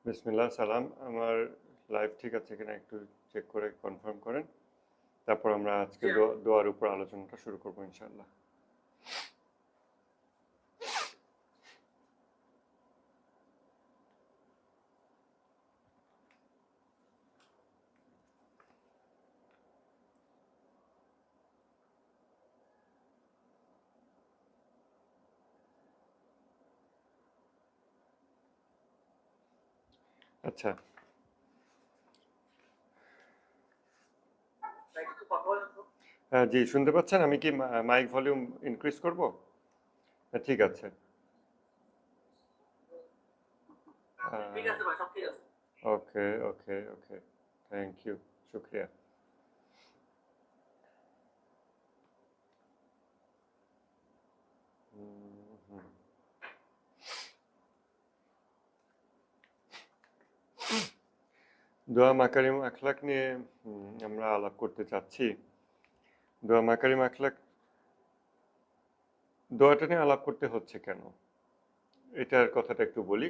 বিসমিল্লাহ সালাম। আমার লাইভ ঠিক আছে কিনা একটু চেক করে কনফার্ম করেন। তারপর আমরা আজকে দোয়ার উপর আলোচনাটা শুরু করবো ইনশাআল্লাহ। আচ্ছা, জি শুনতে পাচ্ছেন? আমি কি মাইক ভলিউম ইনক্রিজ করব? ঠিক আছে। ওকে ওকে ওকে, থ্যাংক ইউ, শুক্রিয়া। দোয়া মাকারিম আখলাক নিয়ে আমরা আলাপ করতে চাচ্ছি। দোয়া মাকারিম আখলাক, দোয়াটা নিয়ে আলাপ করতে হচ্ছে কেন, এটার কথাটা একটু বলি।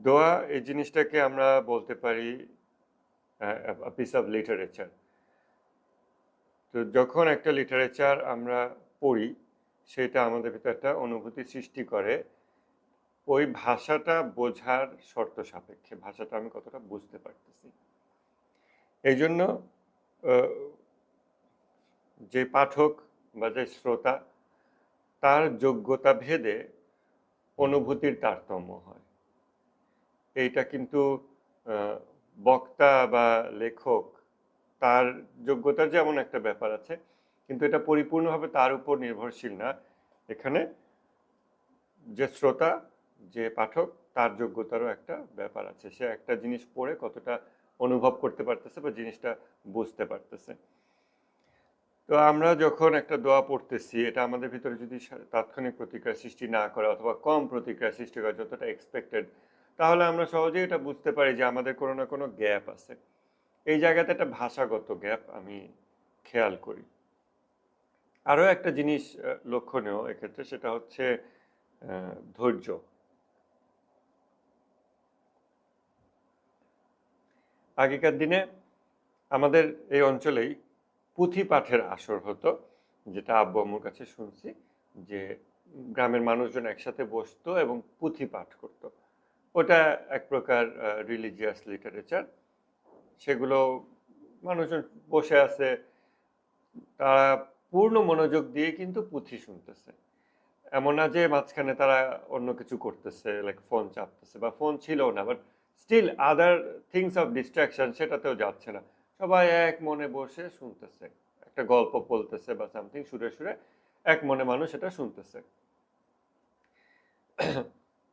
দোয়া এই জিনিসটাকে আমরা বলতে পারি পিস অফ লিটারেচার। তো যখন একটা লিটারেচার আমরা পড়ি, সেটা আমাদের ভিতরে একটা অনুভূতি সৃষ্টি করে ওই ভাষাটা বোঝার শর্ত সাপেক্ষে, ভাষাটা আমি কতটা বুঝতে পারতেছি। এই জন্য যে পাঠক বা যে শ্রোতা, তার যোগ্যতা ভেদে অনুভূতির তারতম্য হয়। এইটা কিন্তু বক্তা বা লেখক, তার যোগ্যতার যেমন একটা ব্যাপার আছে, কিন্তু এটা পরিপূর্ণভাবে তার উপর নির্ভরশীল না। এখানে যে শ্রোতা, যে পাঠক, তার যোগ্যতারও একটা ব্যাপার আছে। সে একটা জিনিস পড়ে কতটা অনুভব করতে পারতেছে বা জিনিসটা বুঝতে পারতেছে। তো আমরা যখন একটা দোয়া পড়তেছি, এটা আমাদের ভিতরে যদি তাৎক্ষণিক প্রতিক্রিয়া সৃষ্টি না করে অথবা কম প্রতিক্রিয়া সৃষ্টি করে যতটা এক্সপেক্টেড, তাহলে আমরা সহজেই এটা বুঝতে পারি যে আমাদের কোনো না কোনো গ্যাপ আছে। এই জায়গাতে একটা ভাষাগত গ্যাপ আমি খেয়াল করি। আরও একটা জিনিস লক্ষণীয় এক্ষেত্রে, সেটা হচ্ছে ধৈর্য। আগেকার দিনে আমাদের এই অঞ্চলেই পুঁথি পাঠের আসর হতো, যেটা আব্বু আম্মুর কাছে শুনছি, যে গ্রামের মানুষজন একসাথে বসতো এবং পুঁথি পাঠ করত। ওটা এক প্রকার রিলিজিয়াস লিটারেচার। সেগুলো মানুষজন বসে আছে, তারা পূর্ণ মনোযোগ দিয়ে কিন্তু পুঁথি শুনতেছে। এমন না যে মাঝখানে তারা অন্য কিছু করতেছে, লাইক ফোন চাপতেছে, বা ফোন ছিল না, but still other things of distraction সেটাতেও যাচ্ছে না। সবাই এক মনে বসে শুনতেছে, একটা গল্প বলতেছে বা সামথিং, সুরে সুরে এক মনে মানুষ এটা শুনতেছে।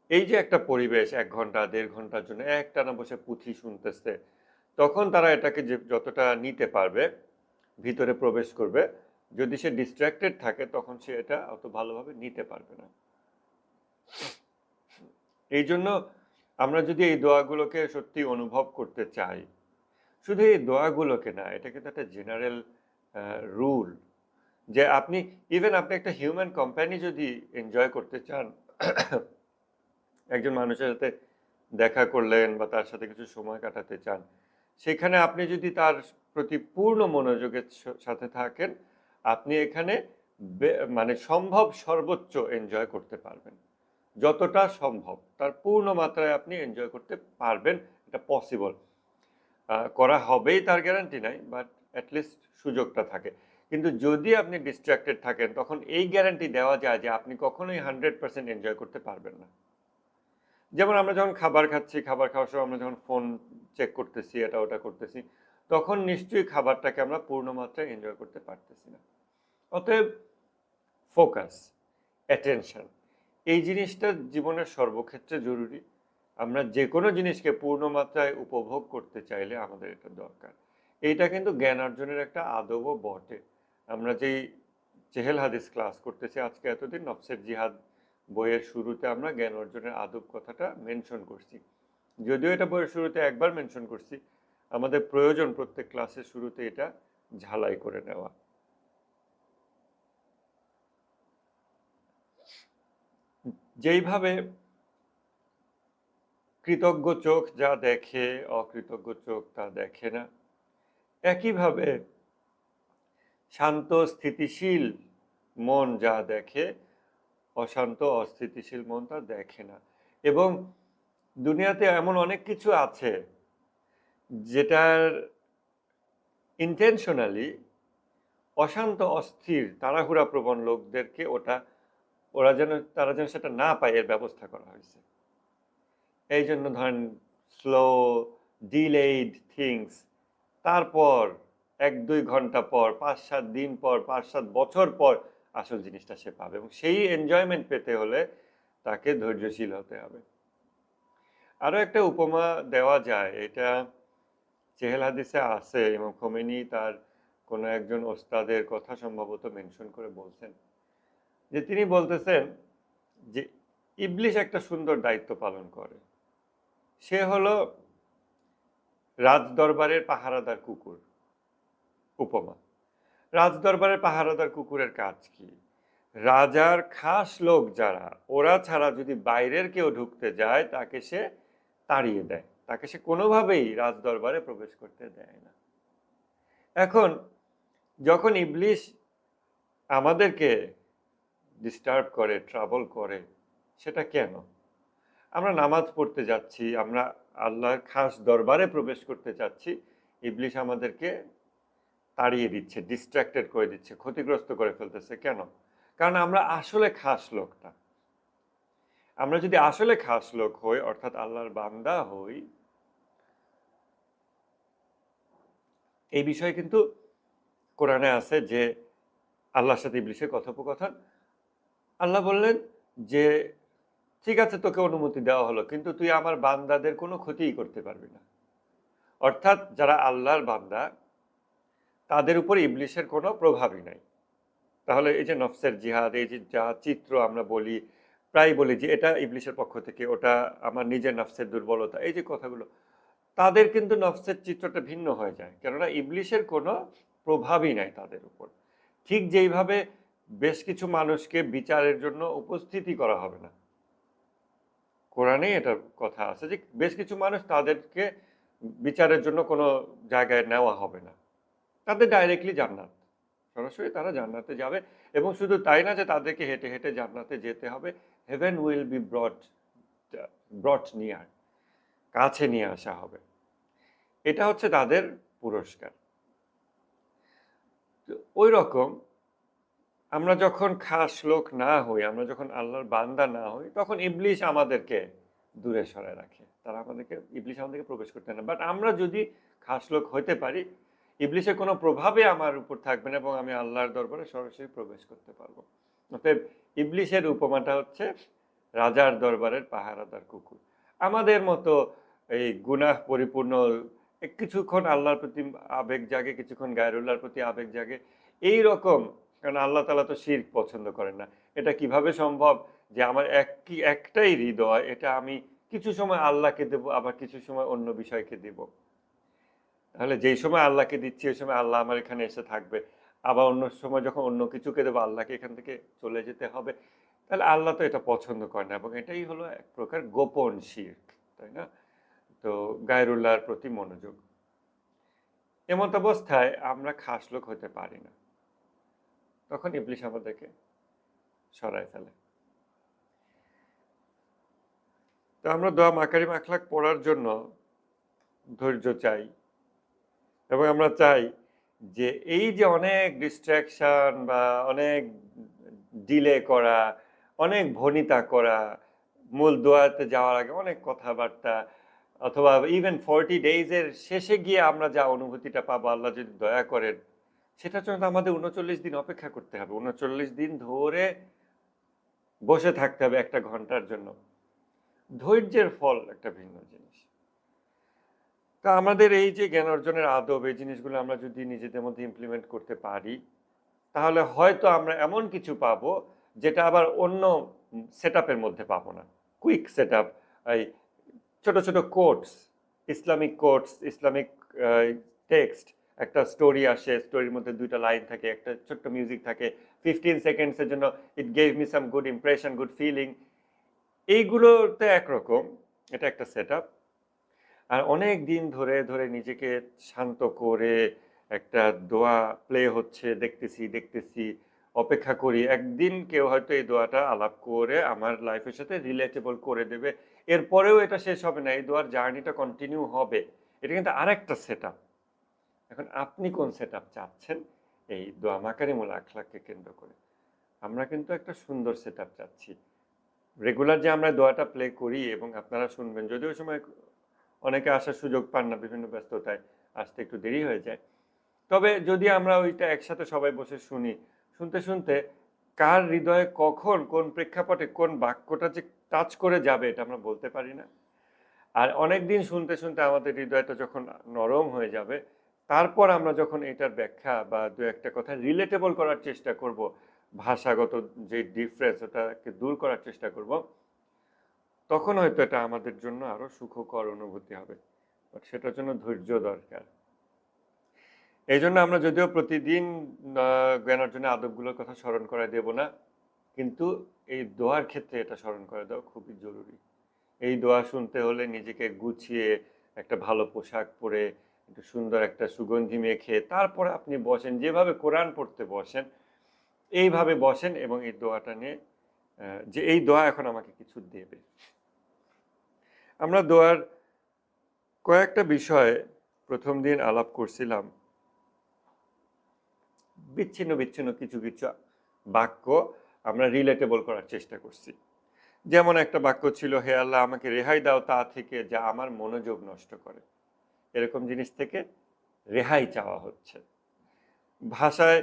এই যে একটা পরিবেশ, 1 ঘন্টা 1.5 ঘন্টার জন্য একটানা বসে পুঁথি শুনতেছে, তখন তারা এটাকে যে যতটা নিতে পারবে, ভিতরে প্রবেশ করবে। যদি সে ডিস্ট্রাক্টেড থাকে, তখন সে এটা অত ভালোভাবে নিতে পারবে না। এই জন্য আমরা যদি এই দোয়াগুলোকে সত্যি অনুভব করতে চাই, শুধু এই দোয়াগুলোকে না, এটা কিন্তু একটা জেনারেল রুল, যে আপনি ইভেন আপনি একটা হিউম্যান কোম্পানি যদি এনজয় করতে চান, একজন মানুষের সাথে দেখা করলেন বা তার সাথে কিছু সময় কাটাতে চান, সেখানে আপনি যদি তার প্রতি পূর্ণ মনোযোগের সাথে থাকেন, আপনি এখানে মানে সম্ভব সর্বোচ্চ এনজয় করতে পারবেন। যতটা সম্ভব তার পূর্ণ মাত্রায় আপনি এনজয় করতে পারবেন। এটা পসিবল। করা হবেই তার গ্যারান্টি নাই, বাট অ্যাটলিস্ট সুযোগটা থাকে। কিন্তু যদি আপনি ডিস্ট্রাক্টেড থাকেন, তখন এই গ্যারান্টি দেওয়া যায় যে আপনি কখনোই 100% এনজয় করতে পারবেন না। যেমন আমরা যখন খাবার খাচ্ছি, খাবার খাওয়ার সময় আমরা যখন ফোন চেক করতেছি, এটা ওটা করতেছি, তখন নিশ্চয়ই খাবারটাকে আমরা পূর্ণ মাত্রায় এনজয় করতে পারতেছি না। অতএব ফোকাস, অ্যাটেনশন, এই জিনিসটা জীবনের সর্বক্ষেত্রে জরুরি। আমরা যে কোনো জিনিসকে পূর্ণ মাত্রায় উপভোগ করতে চাইলে আমাদের এটা দরকার। এইটা কিন্তু জ্ঞান অর্জনের একটা আদবও বটে। আমরা যেই চেহেল হাদিস ক্লাস করতেছি আজকে এতদিন, নফসের জিহাদ বইয়ের শুরুতে আমরা জ্ঞান অর্জনের আদব কথাটা মেনশন করছি। যদিও এটা বইয়ের শুরুতে একবার মেনশন করছি, আমাদের প্রয়োজন প্রত্যেক ক্লাসের শুরুতে এটা ঝালাই করে নেওয়া। যেইভাবে কৃতজ্ঞ চোখ যা দেখে অকৃতজ্ঞ চোখ তা দেখে না। একইভাবে শান্ত স্থিতিশীল মন যা দেখে অশান্ত অস্থিতিশীল মন তা দেখে না। এবং দুনিয়াতে এমন অনেক কিছু আছে যেটার ইন্টেনশনালি অশান্ত অস্থির তাড়াহুড়া প্রবণ লোকদেরকে তারা যেন সেটা না পায় এর ব্যবস্থা করা হয়েছে। এই জন্য ধরেন স্লো ডিলেইড থিংস, তারপর 1-2 ঘন্টা পর 5-7 দিন পর 5-7 বছর পর আসল জিনিসটা সে পাবে, এবং সেই এনজয়মেন্ট পেতে হলে তাকে ধৈর্যশীল হতে হবে। আরো একটা উপমা দেওয়া যায়, এটা চেহেল হাদিসে আছে। ইমাম খোমেনি তার কোনো একজন ওস্তাদের কথা সম্ভবত মেনশন করে বলছেন যে তিনি বলতেছেন যে ইবলিশ একটা সুন্দর দায়িত্ব পালন করে। সে হলো রাজদরবারের পাহারাদার কুকুর। উপমা, রাজদরবারের পাহারাদার কুকুরের কাজ কি? রাজার খাস লোক যারা, ওরা ছাড়া যদি বাইরের কেউ ঢুকতে যায় তাকে সে তাড়িয়ে দেয়, তাকে সে কোনোভাবেই রাজদরবারে প্রবেশ করতে দেয় না। এখন যখন ইবলিশ আমাদেরকে ডিস্টার্ব করে, ট্রাবল করে, সেটা কেন? আমরা নামাজ পড়তে যাচ্ছি, আমরা আল্লাহর খাস দরবারে প্রবেশ করতে চাচ্ছি, ইবলিশ আমাদেরকে তাড়িয়ে দিচ্ছে, ডিস্ট্রাক্টেড করে দিচ্ছে, ক্ষতিগ্রস্ত করে ফেলতেছে। কেন? কারণ আমরা আসলে খাস লোক না। আমরা যদি আসলে খাস লোক হই, অর্থাৎ আল্লাহর বান্দা হই, এই বিষয়ে কিন্তু কোরআনে আছে যে আল্লাহর সাথে ইবলিশের কথোপকথন। আল্লাহ বললেন যে ঠিক আছে, তোকে অনুমতি দেওয়া হলো, কিন্তু তুই আমার বান্দাদের কোনো ক্ষতিই করতে পারবি না। অর্থাৎ যারা আল্লাহর বান্দা তাদের উপর ইবলিশের কোনো প্রভাবই নাই। তাহলে এই যে নফসের জিহাদ, এই যে যা চিত্র আমরা বলি, প্রায় বলি যে এটা ইবলিশের পক্ষ থেকে, ওটা আমার নিজের নফসের দুর্বলতা, এই যে কথাগুলো, তাদের কিন্তু নফসের চিত্রটা ভিন্ন হয়ে যায়, কেননা ইবলিশের কোনো প্রভাবই নাই তাদের উপর। ঠিক যেইভাবে বেশ কিছু মানুষকে বিচারের জন্য উপস্থিতি করা হবে না, কোরআনে এটার কথা আছে যে বেশ কিছু মানুষ তাদেরকে বিচারের জন্য কোনো জায়গায় নেওয়া হবে না, তাদের ডাইরেক্টলি জান্নাত, সরাসরি তারা জান্নাতে যাবে। এবং শুধু তাই না যে তাদেরকে হেঁটে হেঁটে জান্নাতে যেতে হবে, heaven will be brought near, কাছে নিয়ে আসা হবে। এটা হচ্ছে তাদের পুরস্কার। ওই রকম আমরা যখন খাস লোক না হই, আমরা যখন আল্লাহর বান্দা না হই, তখন ইবলিশ আমাদেরকে দূরে সরায় রাখে, ইবলিশ আমাদেরকে প্রবেশ করতে না। বাট আমরা যদি খাস লোক হইতে পারি, ইবলিশের কোনো প্রভাবে আমার উপর থাকবে না, এবং আমি আল্লাহর দরবারে সরাসরি প্রবেশ করতে পারবো। অতএব ইবলিশের উপমাটা হচ্ছে রাজার দরবারের পাহারাদার কুকুর। আমাদের মতো এই গুনাহ পরিপূর্ণ, কিছুক্ষণ আল্লাহর প্রতি আবেগ জাগে, কিছুক্ষণ গায়রুল্লাহর প্রতি আবেগ জাগে, এই রকম। কারণ আল্লাহ তাআলা তো শিরক পছন্দ করেন না। এটা কিভাবে সম্ভব যে আমার একটাই হৃদয়, এটা আমি কিছু সময় আল্লাহকে দেব, আবার কিছু সময় অন্য বিষয়কে দেব? তাহলে যেই সময় আল্লাহকে দিচ্ছি ওই সময় আল্লাহ আমার এখানে এসে থাকবে, আবার অন্য সময় যখন অন্য কিছুকে দেবো আল্লাহকে এখান থেকে চলে যেতে হবে। তাহলে আল্লাহ তো এটা পছন্দ করে না, এবং এটাই হলো এক প্রকার গোপন শিরক, তাই না? তো গায়রুল্লাহর প্রতি মনোযোগ, এমত অবস্থায় আমরা খাস লোক হতে পারি না, তখন ইবলিশ আমাদেরকে সরায় ফেলে। তো আমরা দোয়া মাকারিম আখলাক পড়ার জন্য ধৈর্য চাই, এবং আমরা চাই যে এই যে অনেক ডিস্ট্রাকশন বা অনেক ডিলে করা, অনেক ভনিতা করা, মূল দোয়াতে যাওয়ার আগে অনেক কথাবার্তা, অথবা ইভেন 40 ডেইজের শেষে গিয়ে আমরা যা অনুভূতিটা পাবো আল্লাহ যদি দয়া করেন, সেটার জন্য আমাদের 39 দিন অপেক্ষা করতে হবে। 39 দিন ধরে বসে থাকতে হবে 1 ঘন্টার জন্য। ধৈর্যের ফল একটা ভিন্ন জিনিস। তা আমাদের এই যে জ্ঞান অর্জনের আদব, এই জিনিসগুলো আমরা যদি নিজেদের মধ্যে ইমপ্লিমেন্ট করতে পারি, তাহলে হয়তো আমরা এমন কিছু পাবো যেটা আবার অন্য সেটআপের মধ্যে পাবো না। কুইক সেটআপ, এই ছোট ছোট quotes, Islamic quotes, Islamic text, একটা স্টোরি আসে, স্টোরির মধ্যে 2টা লাইন থাকে, একটা ছোট্ট মিউজিক থাকে, 15 সেকেন্ডসের জন্য it gave me some good impression, good feeling. এইগুলোতে একরকম, এটা একটা সেটআপ। আর অনেক দিন ধরে ধরে নিজেকে শান্ত করে একটা দোয়া প্লে হচ্ছে, দেখতেছি, অপেক্ষা করি। একদিন কেউ হয়তো এই দোয়াটা আলাপ করে আমার লাইফের সাথে রিলেটেবল করে দেবে। এরপরেও এটা শেষ হবে না। এই দোয়ার জার্নিটা কন্টিনিউ হবে। এটা কিন্তু আরেকটা সেটআপ। এখন আপনি কোন সেটআপ চাচ্ছেন এই দোয়া মাকারিমুল আখলাককে কেন্দ্র করে? আমরা কিন্তু একটা সুন্দর সেটআপ চাচ্ছি। রেগুলার যে আমরা দোয়াটা প্লে করি এবং আপনারা শুনবেন, যদিও ওই সময় অনেকে আসার সুযোগ পান না, বিভিন্ন ব্যস্ততায় আসতে একটু দেরি হয়ে যায়। তবে যদি আমরা ওইটা একসাথে সবাই বসে শুনি, শুনতে শুনতে কার হৃদয়ে কখন কোন প্রেক্ষাপটে কোন বাক্যটা যে টাচ করে যাবে এটা আমরা বলতে পারি না। আর অনেক দিন শুনতে শুনতে আমাদের হৃদয়টা যখন নরম হয়ে যাবে, তারপর আমরা যখন এটার ব্যাখ্যা বা দু একটা কথা রিলেটেবল করার চেষ্টা করব, ভাষাগত যে ডিফারেন্স ওটাকে দূর করার চেষ্টা করব, তখন হয়তো এটা আমাদের জন্য আরো সুখকর অনুভূতি হবে। বাট সেটার জন্য ধৈর্য দরকার। এই জন্য আমরা যদিও প্রতিদিন জ্ঞান অর্জনের আদবগুলোর কথা স্মরণ করায় দেব না, কিন্তু এই দোয়ার ক্ষেত্রে এটা স্মরণ করে দেওয়া খুবই জরুরি। এই দোয়া শুনতে হলে নিজেকে গুছিয়ে একটা ভালো পোশাক পরে একটু সুন্দর একটা সুগন্ধি মেখে তারপরে আপনি বসেন, যেভাবে কোরআন পড়তে বসেন এইভাবে বসেন এবং এই দোয়াটা নিয়ে যে এই দোয়া এখন আমাকে কিছু দেবে। আমরা দোয়ার কয়েকটা বিষয়ে প্রথম দিন আলাপ করছিলাম। বিচ্ছিন্ন বিচ্ছিন্ন কিছু কিছু বাক্য আমরা রিলেটেবল করার চেষ্টা করছি। যেমন একটা বাক্য ছিল, হে আল্লাহ আমাকে রেহাই দাও তা থেকে যা আমার মনোযোগ নষ্ট করে। এরকম জিনিস থেকে রেহাই চাওয়া হচ্ছে। ভাষায়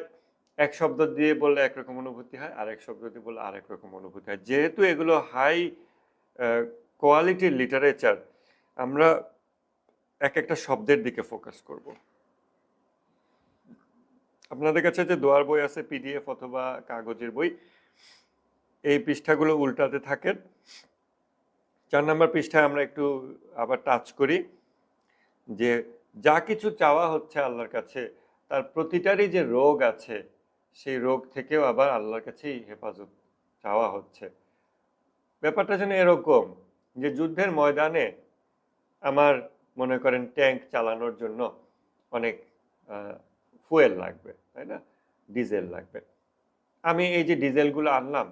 এক শব্দ দিয়ে বললে একরকম অনুভূতি হয়, আরেক শব্দ দিয়ে বললে আরেক রকম অনুভূতি হয়। যেহেতু এগুলো হাই কোয়ালিটির লিটারেচার, আমরা এক একটা শব্দের দিকে ফোকাস করব। আপনাদের কাছে যে দোয়ার বই আছে, পিডিএফ অথবা কাগজের বই, এই পৃষ্ঠাগুলো উল্টাতে থাকেন। 4 নম্বর পৃষ্ঠায় আমরা একটু আবার টাচ করি যে যা কিছু চাওয়া হচ্ছে আল্লাহর কাছে, তার প্রতিটারই যে রোগ আছে, সেই রোগ থেকেও আবার আল্লাহর কাছেই হেফাজত চাওয়া হচ্ছে। ব্যাপারটা যেন এরকম যে যুদ্ধের ময়দানে আমার মনে করেন ট্যাঙ্ক চালানোর জন্য অনেক ফুয়েল লাগবে, তাই না? ডিজেল লাগবে। আমি এই যে ডিজেলগুলো আনলাম,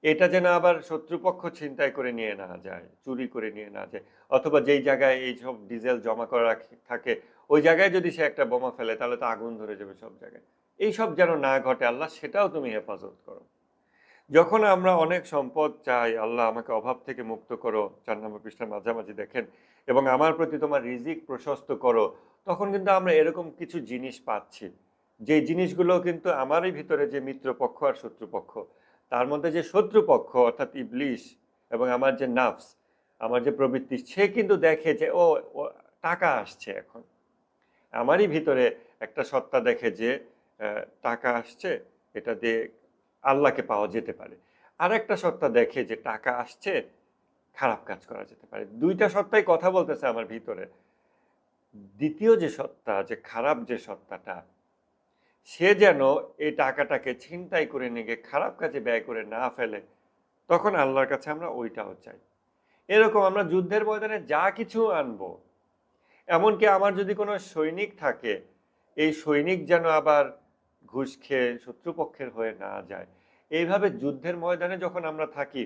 এটা যেন আবার শত্রুপক্ষ ছিনতাই করে নিয়ে না যায়, চুরি করে নিয়ে না যায়, অথবা যেই জায়গায় এই সব ডিজেল জমা করা থাকে ওই জায়গায় যদি সে একটা বোমা ফেলে তাহলে তো আগুন ধরে যাবে সব জায়গায়। এই সব যেন না ঘটে, আল্লাহ সেটাও তুমি হেফাজত করো। যখন আমরা অনেক সম্পদ চাই, আল্লাহ আমাকে অভাব থেকে মুক্ত করো, 4 নম্বর পৃষ্ঠার মাঝামাঝি দেখেন, এবং আমার প্রতি তোমার রিজিক প্রশস্ত করো, তখন কিন্তু আমরা এরকম কিছু জিনিস পাচ্ছি, যে জিনিসগুলো কিন্তু আমারই ভিতরে যে মিত্রপক্ষ আর শত্রুপক্ষ, তার মধ্যে যে শত্রুপক্ষ অর্থাৎ ইবলিশ এবং আমার যে নাফস, আমার যে প্রবৃত্তি, সে কিন্তু দেখে যে ও টাকা আসছে। এখন আমারই ভিতরে একটা সত্তা দেখে যে টাকা আসছে, এটা দিয়ে আল্লাহকে পাওয়া যেতে পারে। আর একটা সত্তা দেখে যে টাকা আসছে, খারাপ কাজ করা যেতে পারে। দুইটা সত্তাই কথা বলতেছে আমার ভিতরে। দ্বিতীয় যে সত্তা, যে খারাপ যে সত্তাটা, সে যেন এই টাকাটাকে ছিনতাই করে নিয়ে গিয়ে খারাপ কাজে ব্যয় করে না ফেলে, তখন আল্লাহর কাছে আমরা ওইটাও চাই। এরকম আমরা যুদ্ধের ময়দানে যা কিছু আনবো, এমনকি আমার যদি কোনো সৈনিক থাকে, এই সৈনিক যেন আবার ঘুষ খেয়ে শত্রুপক্ষের হয়ে না যায়। এইভাবে যুদ্ধের ময়দানে যখন আমরা থাকি,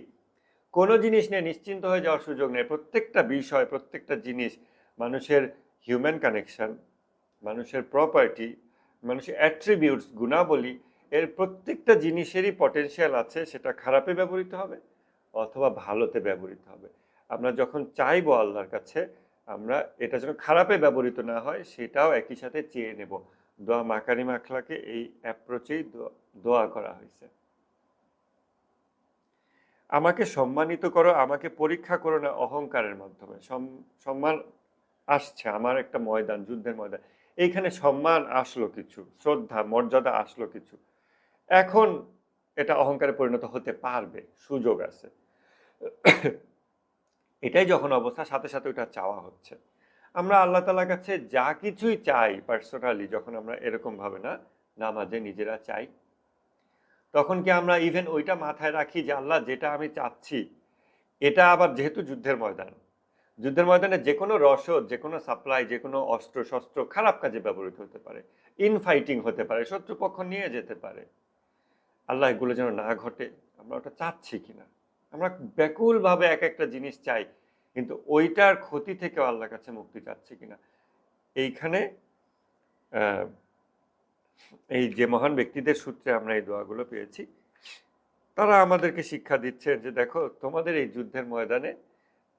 কোনো জিনিস নিয়ে নিশ্চিন্ত হয়ে যাওয়ার সুযোগ নেই। প্রত্যেকটা বিষয়, প্রত্যেকটা জিনিস, মানুষের হিউম্যান কানেকশন, মানুষের প্রপার্টি, মানুষের অ্যাট্রিবিউটস, গুণাবলী, এর প্রত্যেকটা জিনিসেরই পটেনশিয়াল আছে। সেটা খারাপে ব্যবহৃত হবে অথবা ভালোতে ব্যবহৃত হবে। আমরা যখন চাইবো আল্লাহর কাছে, আমরা এটা যেন খারাপে ব্যবহৃত না হয় সেটাও একই সাথে চেয়ে নেব। দোয়া মাকারিম আখলাকে এই অ্যাপ্রোচেই দোয়া করা হয়েছে। আমাকে সম্মানিত করো, আমাকে পরীক্ষা করো না অহংকারের মাধ্যমে। সম্মান আসছে, আমার একটা ময়দান, যুদ্ধের ময়দান, এইখানে সম্মান আসলো কিছু, শ্রদ্ধা মর্যাদা আসলো কিছু, এখন এটা অহংকারে পরিণত হতে পারবে, সুযোগ আছে। এটাই যখন অবস্থা, সাথে সাথে ওটা চাওয়া হচ্ছে। আমরা আল্লাহ তাআলার কাছে যা কিছুই চাই পার্সোনালি, যখন আমরা এরকম ভাবে না নামাজে নিজেরা চাই, তখন কি আমরা ইভেন ওইটা মাথায় রাখি যে আল্লাহ যেটা আমি চাচ্ছি, এটা আবার যেহেতু যুদ্ধের ময়দান, যুদ্ধের ময়দানে যে কোনো রসদ, যে কোনো সাপ্লাই, যে কোনো অস্ত্র শস্ত্র খারাপ কাজে ব্যবহৃত হতে পারে, ইনফাইটিং হতে পারে, শত্রুপক্ষ নিয়ে যেতে পারে। আল্লাহ এগুলো যেন না ঘটে, আমরা ওটা চাচ্ছি কিনা। আমরা ব্যাকুল ভাবে এক একটা জিনিস চাই, কিন্তু ওইটার ক্ষতি থেকেও আল্লাহর কাছে মুক্তি চাচ্ছি কিনা। এইখানে আহ, এই যে মহান ব্যক্তিদের সূত্রে আমরা এই দোয়াগুলো পেয়েছি, তারা আমাদেরকে শিক্ষা দিচ্ছেন যে দেখো, তোমাদের এই যুদ্ধের ময়দানে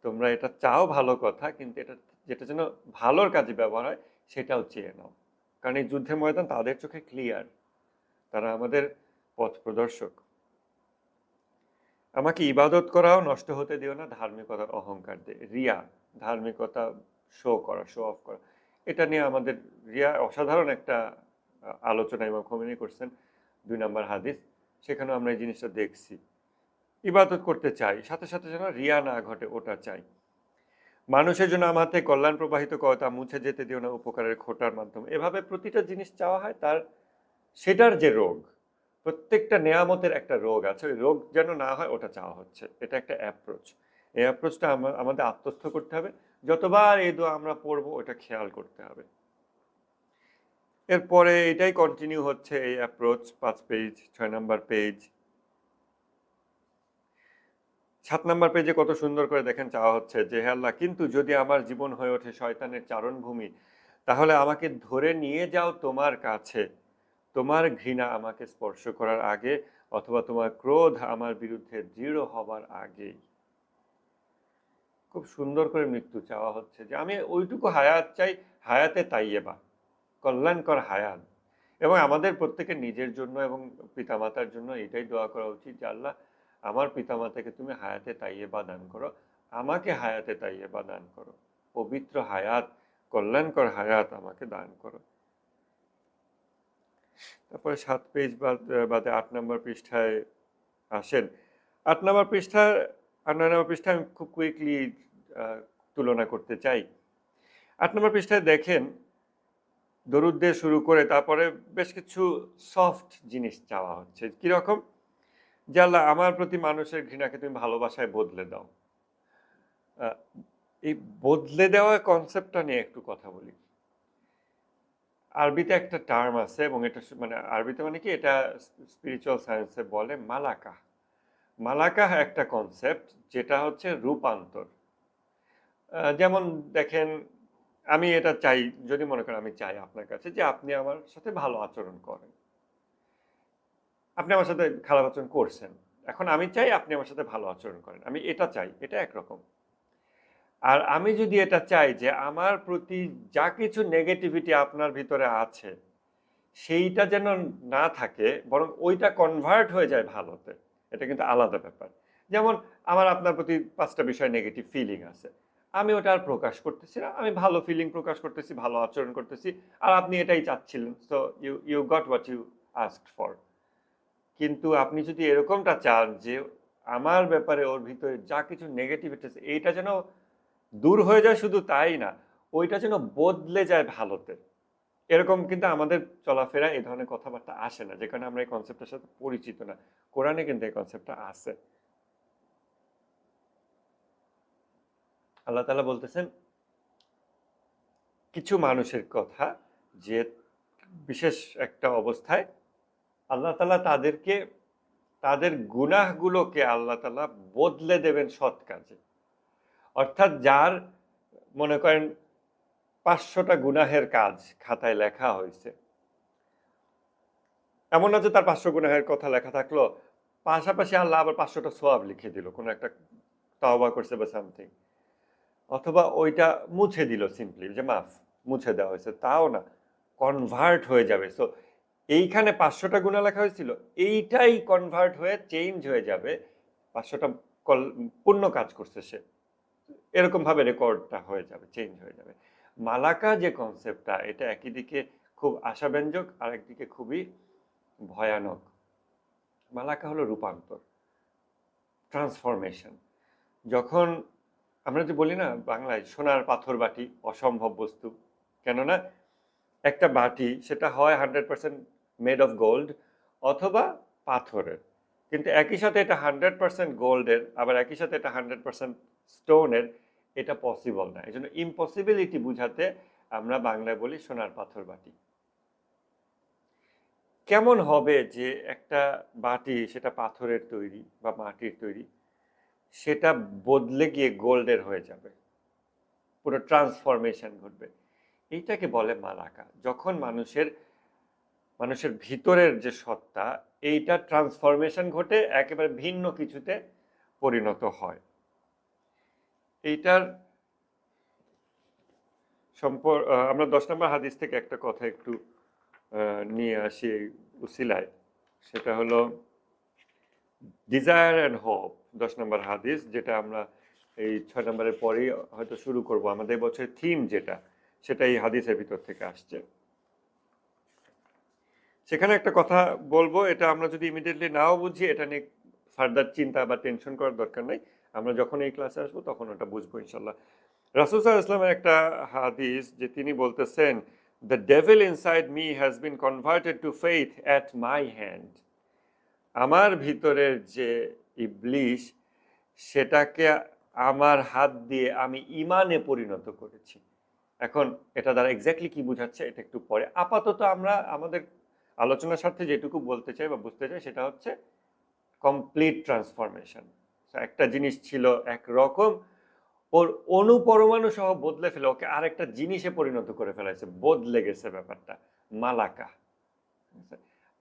তোমরা এটা চাও ভালো কথা, কিন্তু এটা যেটা যেন ভালোর কাজে ব্যবহার হয় সেটাও চেয়ে নাও। কারণ এই যুদ্ধের ময়দান তাদের চোখে ক্লিয়ার, তারা আমাদের পথ প্রদর্শক। আমাকে ইবাদত করাও নষ্ট হতে দিও না ধার্মিকতার অহংকার দিয়ে। রিয়া, ধার্মিকতা শো করা, শো অফ করা, এটা নিয়ে আমাদের রিয়া অসাধারণ একটা আলোচনা ইমাম খোমেনি করছেন 2 নম্বর হাদিস, সেখানেও আমরা এই জিনিসটা দেখছি। ইবাদত করতে চাই, সাথে সাথে যেন রিয়া না ঘটে ওটা চাই। মানুষের জন্য আমার হাতে কল্যাণ প্রবাহিত করো, তা মুছে যেতে দিও না উপকারের খোটার মাধ্যমে। এভাবে প্রতিটা জিনিস চাওয়া হয়, তার সেটার যে রোগ, প্রত্যেকটা নেয়ামতের একটা রোগ আছে, ওই রোগ যেন না হয় ওটা চাওয়া হচ্ছে। এটা একটা অ্যাপ্রোচ। এই অ্যাপ্রোচটা আমাদের আত্মস্থ করতে হবে। যতবার এই দোয়া আমরা পড়বো ওটা খেয়াল করতে হবে। এরপরে এটাই কন্টিনিউ হচ্ছে এই অ্যাপ্রোচ, 5 পেজ, 6 নম্বর পেজ। 7 নম্বর পেজে কত সুন্দর করে দেখেন চাওয়া হচ্ছে যে হে আল্লাহ, কিন্তু যদি আমার জীবন হয়ে ওঠে শয়তানের চারণভূমি, তাহলে আমাকে ধরে নিয়ে যাও তোমার কাছে, তোমার ঘৃণা আমাকে স্পর্শ করার আগে, অথবা তোমার ক্রোধ আমার বিরুদ্ধে দৃঢ় হবার আগেই। খুব সুন্দর করে মৃত্যু চাওয়া হচ্ছে, যে আমি ওইটুকু হায়াত চাই, হায়াতে তাইয়েবা, কল্যাণকর হায়াত। এবং আমাদের প্রত্যেকের নিজের জন্য এবং পিতামাতার জন্য এটাই দোয়া করা উচিত যে আল্লাহ, আমার পিতামাতাকে তুমি হায়াতে তাইয়েবা দান করো, আমাকে হায়াতে তাইয়েবা দান করো, পবিত্র হায়াত, কল্যাণকর হায়াত আমাকে দান করো। তারপরে 7 পেজ বাদে 8 নম্বর পৃষ্ঠায় আসেন। 8 নম্বর পৃষ্ঠা আর 9 নম্বর পৃষ্ঠা আমি খুব কুইকলি তুলনা করতে চাই। 8 নম্বর পৃষ্ঠায় দেখেন দরুদ দিয়ে শুরু করে তারপরে বেশ কিছু সফট জিনিস চাওয়া হচ্ছে। কিরকম? যে আল্লাহ, আমার প্রতি মানুষের ঘৃণাকে তুমি ভালোবাসায় বদলে দাও। এই বদলে দেওয়া কনসেপ্টটা নিয়ে একটু কথা বলি। আরবিতে একটা টার্ম আছে, এবং এটা মানে আরবিতে মানে কি, এটা স্পিরিচুয়াল সায়েন্সে বলে মালাকা। মালাকা একটা কনসেপ্ট যেটা হচ্ছে রূপান্তর। যেমন দেখেন, আমি এটা চাই, যদি মনে করেন আমি চাই আপনার কাছে যে আপনি আমার সাথে ভালো আচরণ করেন, আপনি আমার সাথে খারাপ আচরণ করছেন, এখন আমি চাই আপনি আমার সাথে ভালো আচরণ করেন, আমি এটা চাই, এটা একরকম। আর আমি যদি এটা চাই যে আমার প্রতি যা কিছু নেগেটিভিটি আপনার ভিতরে আছে সেইটা যেন না থাকে, বরং ওইটা কনভার্ট হয়ে যায় ভালোতে, এটা কিন্তু আলাদা ব্যাপার। যেমন আমার আপনার প্রতি 5টা বিষয় নেগেটিভ ফিলিং আছে, আমি ওটা আর প্রকাশ করতেছি না, আমি ভালো ফিলিং প্রকাশ করতেছি, ভালো আচরণ করতেছি, আর আপনি এটাই চাচ্ছিলেন, so you got what you asked for. কিন্তু আপনি যদি এরকমটা চান যে আমার ব্যাপারে ওর ভিতরে যা কিছু নেগেটিভিটি আছে এইটা যেন দূর হয়ে যায়, শুধু তাই না, ওইটা যেন বদলে যায় ভালোতে, এরকম কিন্তু আমাদের চলাফেরা এই ধরনের কথাবার্তা আসে না, যে কারণে আমরা এই কনসেপ্টের সাথে পরিচিত না। কোরআনে কিন্তু এই কনসেপ্টটা আছে। আল্লাহ তাআলা বলতেছেন কিছু মানুষের কথা, যে বিশেষ একটা অবস্থায় আল্লাহ তাআলা তাদেরকে, তাদের গুনাহগুলোকে আল্লাহ তাআলা বদলে দেবেন সৎ কাজে। অর্থাৎ যার মনে করেন 500টা গুনাহের কাজ খাতায় লেখা হয়েছে, এমন না যে তার 500 গুনাহের কথা লেখা থাকলো, পাশাপাশি আল্লাহ আবার 500টা সওয়াব লিখে দিল, কোনো একটা তাওবা করছে বা সামথিং, অথবা ওইটা মুছে দিল সিম্পলি, যে মাফ, মুছে দেওয়া হয়েছে, তাও না, কনভার্ট হয়ে যাবে। সো এইখানে 500টা গুনাহ লেখা হয়েছিল, এইটাই কনভার্ট হয়ে চেঞ্জ হয়ে যাবে, 500টা পুণ্য কাজ করছে সে, এরকম ভাবে রেকর্ডটা হয়ে যাবে, চেঞ্জ হয়ে যাবে। মালাকা যে কনসেপ্টটা, এটা একই দিকে খুব আশাব্যঞ্জক, আর একদিকে খুবই ভয়ানক। মালাকা হলো রূপান্তর, ট্রান্সফরমেশন। যখন আমরা যে বলি না বাংলায় সোনার পাথর বাটি, অসম্ভব বস্তু, কেননা একটা বাটি সেটা হয় 100% মেড অফ গোল্ড অথবা পাথরের, কিন্তু একই সাথে এটা 100% গোল্ডের, আবার একই সাথে এটা 100% স্টোনের, এটা পসিবল না। এই জন্য ইম্পসিবিলিটি বুঝাতে আমরা বাংলায় বলি সোনার পাথর বাটি। কেমন হবে যে একটা বাটি সেটা পাথরের তৈরি বা মাটির তৈরি, সেটা বদলে গিয়ে গোল্ডের হয়ে যাবে, পুরো ট্রান্সফরমেশন ঘটবে। এইটাকে বলে মালাকা। যখন মানুষের ভিতরের যে সত্তা, এইটা ট্রান্সফরমেশন ঘটে একেবারে ভিন্ন কিছুতে পরিণত হয়। এইটার আমরা 10 নম্বর হাদিস থেকে একটা কথা একটু নিয়ে আসি এই উসিলায়। সেটা হলো ডিজায়ার অ্যান্ড হোপ, 10 নম্বর হাদিস, যেটা আমরা এই 6 নম্বরের পরেই হয়তো শুরু করব। আমাদের বছরের থিম যেটা, সেটা এই হাদিসের ভিতর থেকে আসছে। সেখানে একটা কথা বলবো, এটা আমরা যদি ইমিডিয়েটলি নাও বুঝি, এটা নিয়ে ফার্দার চিন্তা বা টেনশন করার দরকার নেই। আমরা যখন এই ক্লাসে আসবো তখন ওটা বুঝবো ইনশাল্লাহ। রাসূল সাল্লাল্লাহু আলাইহি ওয়াসাল্লামের একটা হাদিস, যে তিনি বলতেছেন, the devil inside me has been converted to faith at my hand. আমার ভিতরের যে ইবলিশ, সেটাকে আমার হাত দিয়ে আমি ইমানে পরিণত করেছি। এখন এটা দ্বারা এক্স্যাক্টলি কি বোঝাচ্ছে এটা একটু পরে। আপাতত আমরা আমাদের আলোচনার স্বার্থে যেটুকু বলতে চাই বা বুঝতে চাই সেটা হচ্ছে কমপ্লিট ট্রান্সফরমেশন। একটা জিনিস ছিল একরকম, ওর অনুপরমাণু সহ বদলে ফেলে ওকে আরেকটা জিনিসে পরিণত করে ফেলাইছে, বদলে গেছে ব্যাপারটা, মালাকা।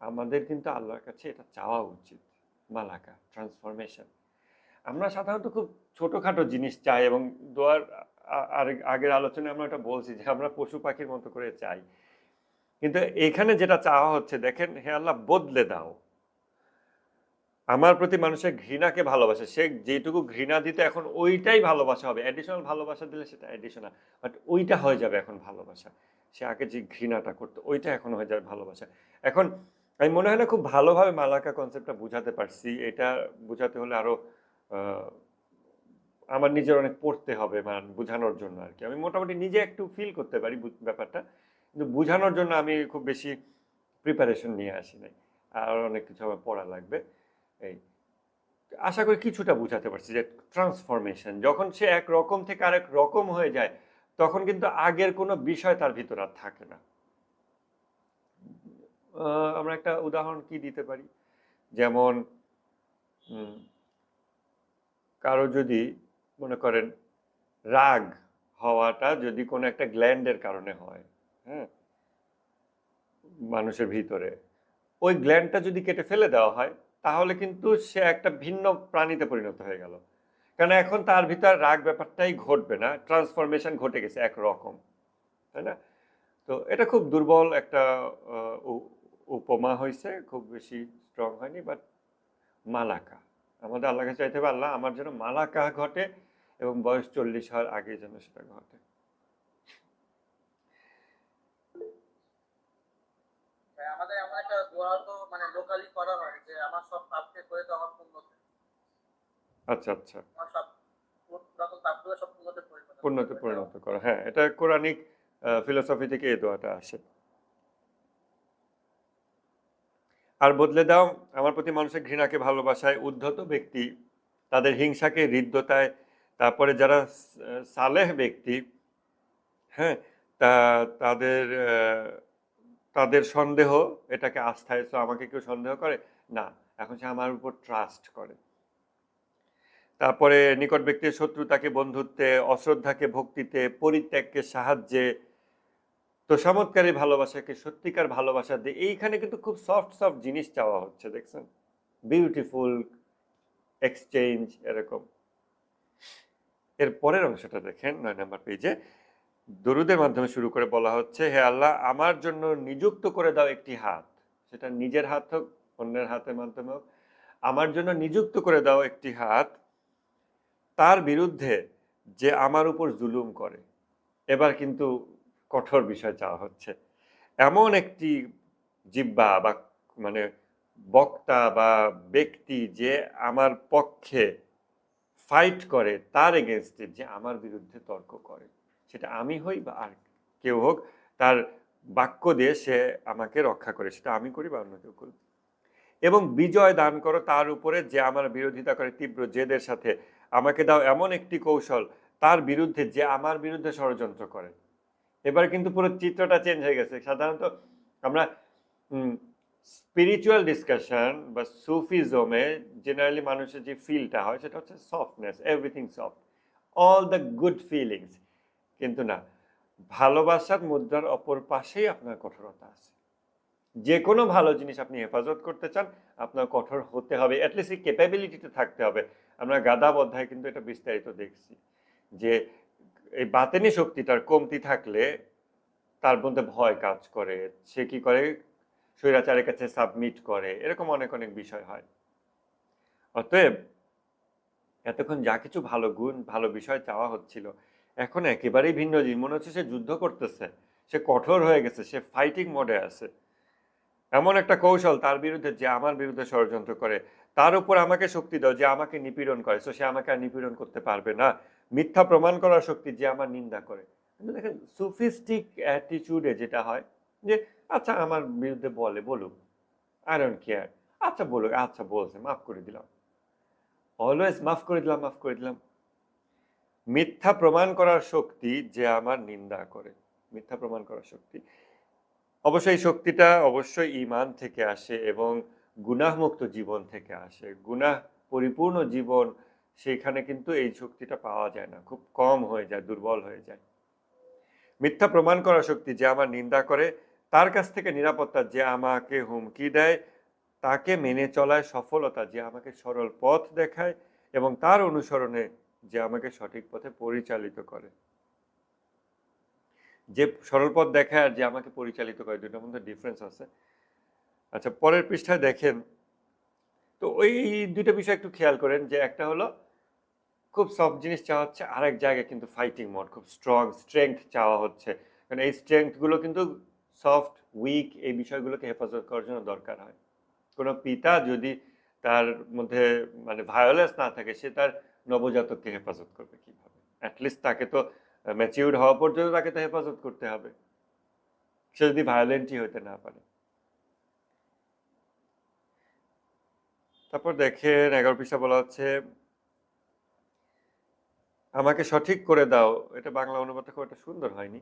আমাদের কিন্তু আল্লাহর কাছে এটা চাওয়া উচিত, মালাকা, ট্রান্সফরমেশন। আমরা সাধারণত খুব ছোটখাটো জিনিস চাই, এবং দোয়ার আগের আলোচনায় আমরা এটা বলছি যে আমরা পশু পাখির মতো করে চাই। কিন্তু এখানে যেটা চাওয়া হচ্ছে, দেখেন, হে আল্লাহ বদলে দাও। আমার প্রতি মানুষের ঘৃণাকে ভালোবাসে, সে যেটুকু ঘৃণা দিতে এখন ওইটাই ভালোবাসা হবে, অ্যাডিশনাল ভালোবাসা দিলে সেটা অ্যাডিশনাল, বাট ওইটা হয়ে যাবে এখন ভালোবাসা। সে আগে যে ঘৃণাটা করতো ওইটা এখন হয়ে যাবে ভালোবাসা। এখন আমি মনে হয় না খুব ভালোভাবে মালাকা কনসেপ্টটা বুঝাতে পারছি। এটা বুঝাতে হলে আরো আমার নিজের অনেক পড়তে হবে বোঝানোর জন্য আর কি। আমি মোটামুটি নিজে একটু ফিল করতে পারি ব্যাপারটা, কিন্তু বোঝানোর জন্য আমি খুব বেশি প্রিপারেশন নিয়ে আসি নাই, আর অনেক কিছু আমার পড়া লাগবে। এই আশা করি কিছুটা বুঝাতে পারছি যে ট্রান্সফরমেশন যখন সে এক রকম থেকে আরেক রকম হয়ে যায়, তখন কিন্তু আগের কোনো বিষয় তার ভিতর আর থাকে না। আমরা একটা উদাহরণ কি দিতে পারি, যেমন কারো যদি মনে করেন রাগ হওয়াটা যদি কোনো একটা গ্ল্যান্ডের কারণে হয়, হ্যাঁ, মানুষের ভিতরে, ওই গ্ল্যান্ডটা যদি কেটে ফেলে দেওয়া হয়, তাহলে কিন্তু সে একটা ভিন্ন প্রাণীতে পরিণত হয়ে গেল। কারণ এখন তার ভিতর রাগ ব্যাপারটাই ঘটবে না, ট্রান্সফরমেশন ঘটে গেছে একরকম, তাই না? তো এটা খুব দুর্বল একটা উপমা হয়েছে, খুব বেশি স্ট্রং হয়নি, বাট মালাকা আমাদের আল্লাহকে চাইতে হবে, আল্লাহ আমার যেন মালাকা ঘটে, এবং বয়স 40 হওয়ার আগে যেন সেটা ঘটে। আমাদের এমন একটা দোয়া তো মানে লোকালি করা হয় যে আমার সব পাপকে করে তো আমার পুণ্যতে। আচ্ছা আচ্ছা, আমার সব পুরাতন পাপগুলো সব পুণ্যতে পূর্ণতে পরিণত করা, হ্যাঁ, এটা কোরআনিক ফিলোসফি থেকে এই দোয়াটা আসে। আর বদলে দাও আমার প্রতি মানুষের ঘৃণাকে ভালোবাসায়, উদ্ধত ব্যক্তি তাদের হিংসাকে হৃদ্যতায়, তারপরে যারা সালেহ ব্যক্তি, হ্যাঁ, তাদের তাদের সন্দেহ এটাকে আস্থায়। তো আমাকে কেউ সন্দেহ করে না, এখন সে আমার উপর ট্রাস্ট করে। তারপরে নিকট ব্যক্তির শত্রুতাকে বন্ধুত্বে, অশ্রদ্ধাকে ভক্তিতে, পরিত্যাগকে সাহায্যে, তোষামতকারী ভালোবাসাকে সত্যিকার ভালোবাসা দিয়ে। এইখানে কিন্তু খুব সফট সফট জিনিস চাওয়া হচ্ছে, দেখছেন, বিউটিফুল এক্সচেঞ্জ এরকম। এর পরের অংশটা দেখেন 9 নম্বর পেজে, দরুদের মাধ্যমে শুরু করে বলা হচ্ছে, হে আল্লাহ আমার জন্য নিযুক্ত করে দাও একটি হাত, সেটা নিজের হাত হোক অন্যের হাতের মাধ্যমে হোক, আমার জন্য নিযুক্ত করে দাও একটি হাত তার বিরুদ্ধে যে আমার উপর জুলুম করে। এবার কিন্তু কঠোর বিষয় চাওয়া হচ্ছে, এমন একটি জিহ্বা বা মানে বক্তা বা ব্যক্তি যে আমার পক্ষে ফাইট করে, তার এগেনস্টে যে আমার বিরুদ্ধে তর্ক করে, সেটা আমি হই বা আর কেউ হোক, তার বাক্য দিয়ে সে আমাকে রক্ষা করে, সেটা আমি করি বা অন্য কেউ করি। এবং বিজয় দান করো তার উপরে যে আমার বিরোধিতা করে তীব্র জেদের সাথে। আমাকে দাও এমন একটি কৌশল তার বিরুদ্ধে যে আমার বিরুদ্ধে ষড়যন্ত্র করে। এবার কিন্তু পুরো চিত্রটা চেঞ্জ হয়ে গেছে। সাধারণত আমরা স্পিরিচুয়াল ডিসকাশন বা সুফিজমে জেনারেলি মানুষের যে ফিলটা হয় সেটা হচ্ছে softness, everything soft, all the good feelings. কিন্তু না, ভালোবাসার মুদ্রার অপর পাশেই আপনার কঠোরতা আছে। যে কোনো ভালো জিনিস আপনি হেফাজত করতে চান, আপনার কঠোর হতে হবে, অ্যাটলিস্ট এই ক্যাপাবিলিটিতে থাকতে হবে। আমরা গাদাব অধ্যায় কিন্তু এটা বিস্তারিত দেখছি যে এই বাতেনি শক্তিটার কমতি থাকলে তার মধ্যে ভয় কাজ করে, সে কি করে স্বৈরাচারের কাছে সাবমিট করে, এরকম অনেক অনেক বিষয় হয়। অতএব এতক্ষণ যা কিছু ভালো গুণ ভালো বিষয় চাওয়া হচ্ছিল, এখন একেবারেই ভিন্ন জিনিস। মনে হচ্ছে সে যুদ্ধ করতেছে, সে কঠোর হয়ে গেছে, সে ফাইটিং মোডে আছে। এমন একটা কৌশল তার বিরুদ্ধে যে আমার বিরুদ্ধে ষড়যন্ত্র করে, তার উপর আমাকে শক্তি দাও যে আমাকে নিপীড়ন করে, তো সে আমাকে আর নিপীড়ন করতে পারবে না। মিথ্যা প্রমাণ করার শক্তি যে আমার নিন্দা করে। কিন্তু দেখেন সুফিস্টিক অ্যাটিটিউডে যেটা হয় যে আচ্ছা আমার বিরুদ্ধে বলুক, আই ডোন্ট কেয়ার, আচ্ছা বলুক, আচ্ছা বলছে, মাফ করে দিলাম, অলওয়েজ মাফ করে দিলাম, মাফ করে দিলাম। মিথ্যা প্রমাণ করার শক্তি যে আমার নিন্দা করে, মিথ্যা প্রমাণ করার শক্তি, অবশ্যই শক্তিটা অবশ্যই ঈমান থেকে আসে এবং গুনাহমুক্ত জীবন থেকে আসে। গুনাহ পরিপূর্ণ জীবন, সেখানে কিন্তু এই শক্তিটা পাওয়া যায় না, খুব কম হয়ে যায়, দুর্বল হয়ে যায়। মিথ্যা প্রমাণ করার শক্তি যে আমার নিন্দা করে, তার কাছ থেকে নিরাপত্তা যে আমাকে হুমকি দেয়, তাকে মেনে চলায় সফলতা যে আমাকে সরল পথ দেখায় এবং তার অনুসরণে যে আমাকে সঠিক পথে পরিচালিত করে। যে সরল পথ দেখায় আর যে আমাকে পরিচালিত করে, দুটোর মধ্যে ডিফারেন্স আছে। আচ্ছা, পরের পৃষ্ঠায় দেখেন তো ওই দুইটা বিষয় একটু খেয়াল করেন যে একটা হলো খুব সফট জিনিস চাওয়া হচ্ছে, আরেক জায়গায় কিন্তু ফাইটিং মোড, খুব স্ট্রং স্ট্রেংথ চাওয়া হচ্ছে। কারণ এই স্ট্রেংথ গুলো কিন্তু সফট উইক এই বিষয়গুলোকে হেফাজত করার জন্য দরকার হয়। কোনো পিতা যদি তার মধ্যে মানে ভায়োলেন্স না থাকে, সে তার নবজাতককে হেফাজত করবে কিভাবে? অ্যাটলিস্ট তাকে তো ম্যাচিউর হওয়া পর্যন্ত তাকে তো হেফাজত করতে হবে, সে যদি ভায়োলেন্টই হইতে না পারে। তারপর দেখেন 11 পৃষ্ঠা বলা হচ্ছে আমাকে সঠিক করে দাও। এটা বাংলা অনুবাদটা খুব একটা সুন্দর হয়নি,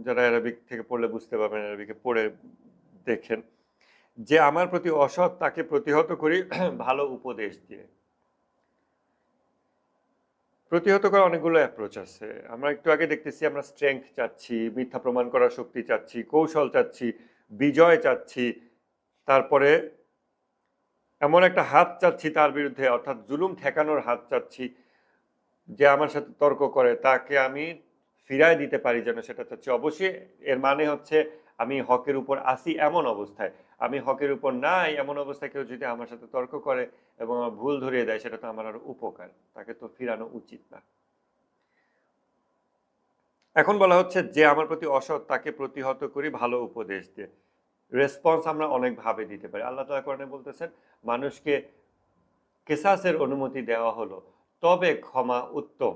যারা অ্যারাবিক থেকে পড়লে বুঝতে পারবেন, অ্যারাবিকে পড়ে দেখেন যে আমার প্রতি অসৎ তাকে প্রতিহত করি ভালো উপদেশ দিয়ে। প্রতিহত করার অনেকগুলো অ্যাপ্রোচ আছে। আমরা একটু আগে দেখতেছি আমরা স্ট্রেংথ চাচ্ছি, মিথ্যা প্রমাণ করার শক্তি চাচ্ছি, কৌশল চাচ্ছি, বিজয় চাচ্ছি, তারপরে এমন একটা হাত চাচ্ছি তার বিরুদ্ধে, অর্থাৎ জুলুম ঠেকানোর হাত চাচ্ছি। যে আমার সাথে তর্ক করে তাকে আমি ফিরায় দিতে পারি যেন, সেটা চাচ্ছি। অবশ্যই এর মানে হচ্ছে আমি হকের উপর আসি এমন অবস্থায়, আমি হকের উপর নাই এমন অবস্থায় কেউ যদি আমার সাথে তর্ক করে এবং আমার ভুল ধরিয়ে দেয়, সেটা তো আমার আরো উপকার, তাকে তো ফিরানো উচিত না। এখন বলা হচ্ছে যে আমার প্রতি অসৎ তাকে প্রতিহত করি ভালো উপদেশ দিয়ে। রেসপন্স আমরা অনেক ভাবে দিতে পারি। আল্লাহ তাআলা কোরআনে বলতেছেন মানুষকে কিসাসের অনুমতি দেওয়া হলো, তবে ক্ষমা উত্তম,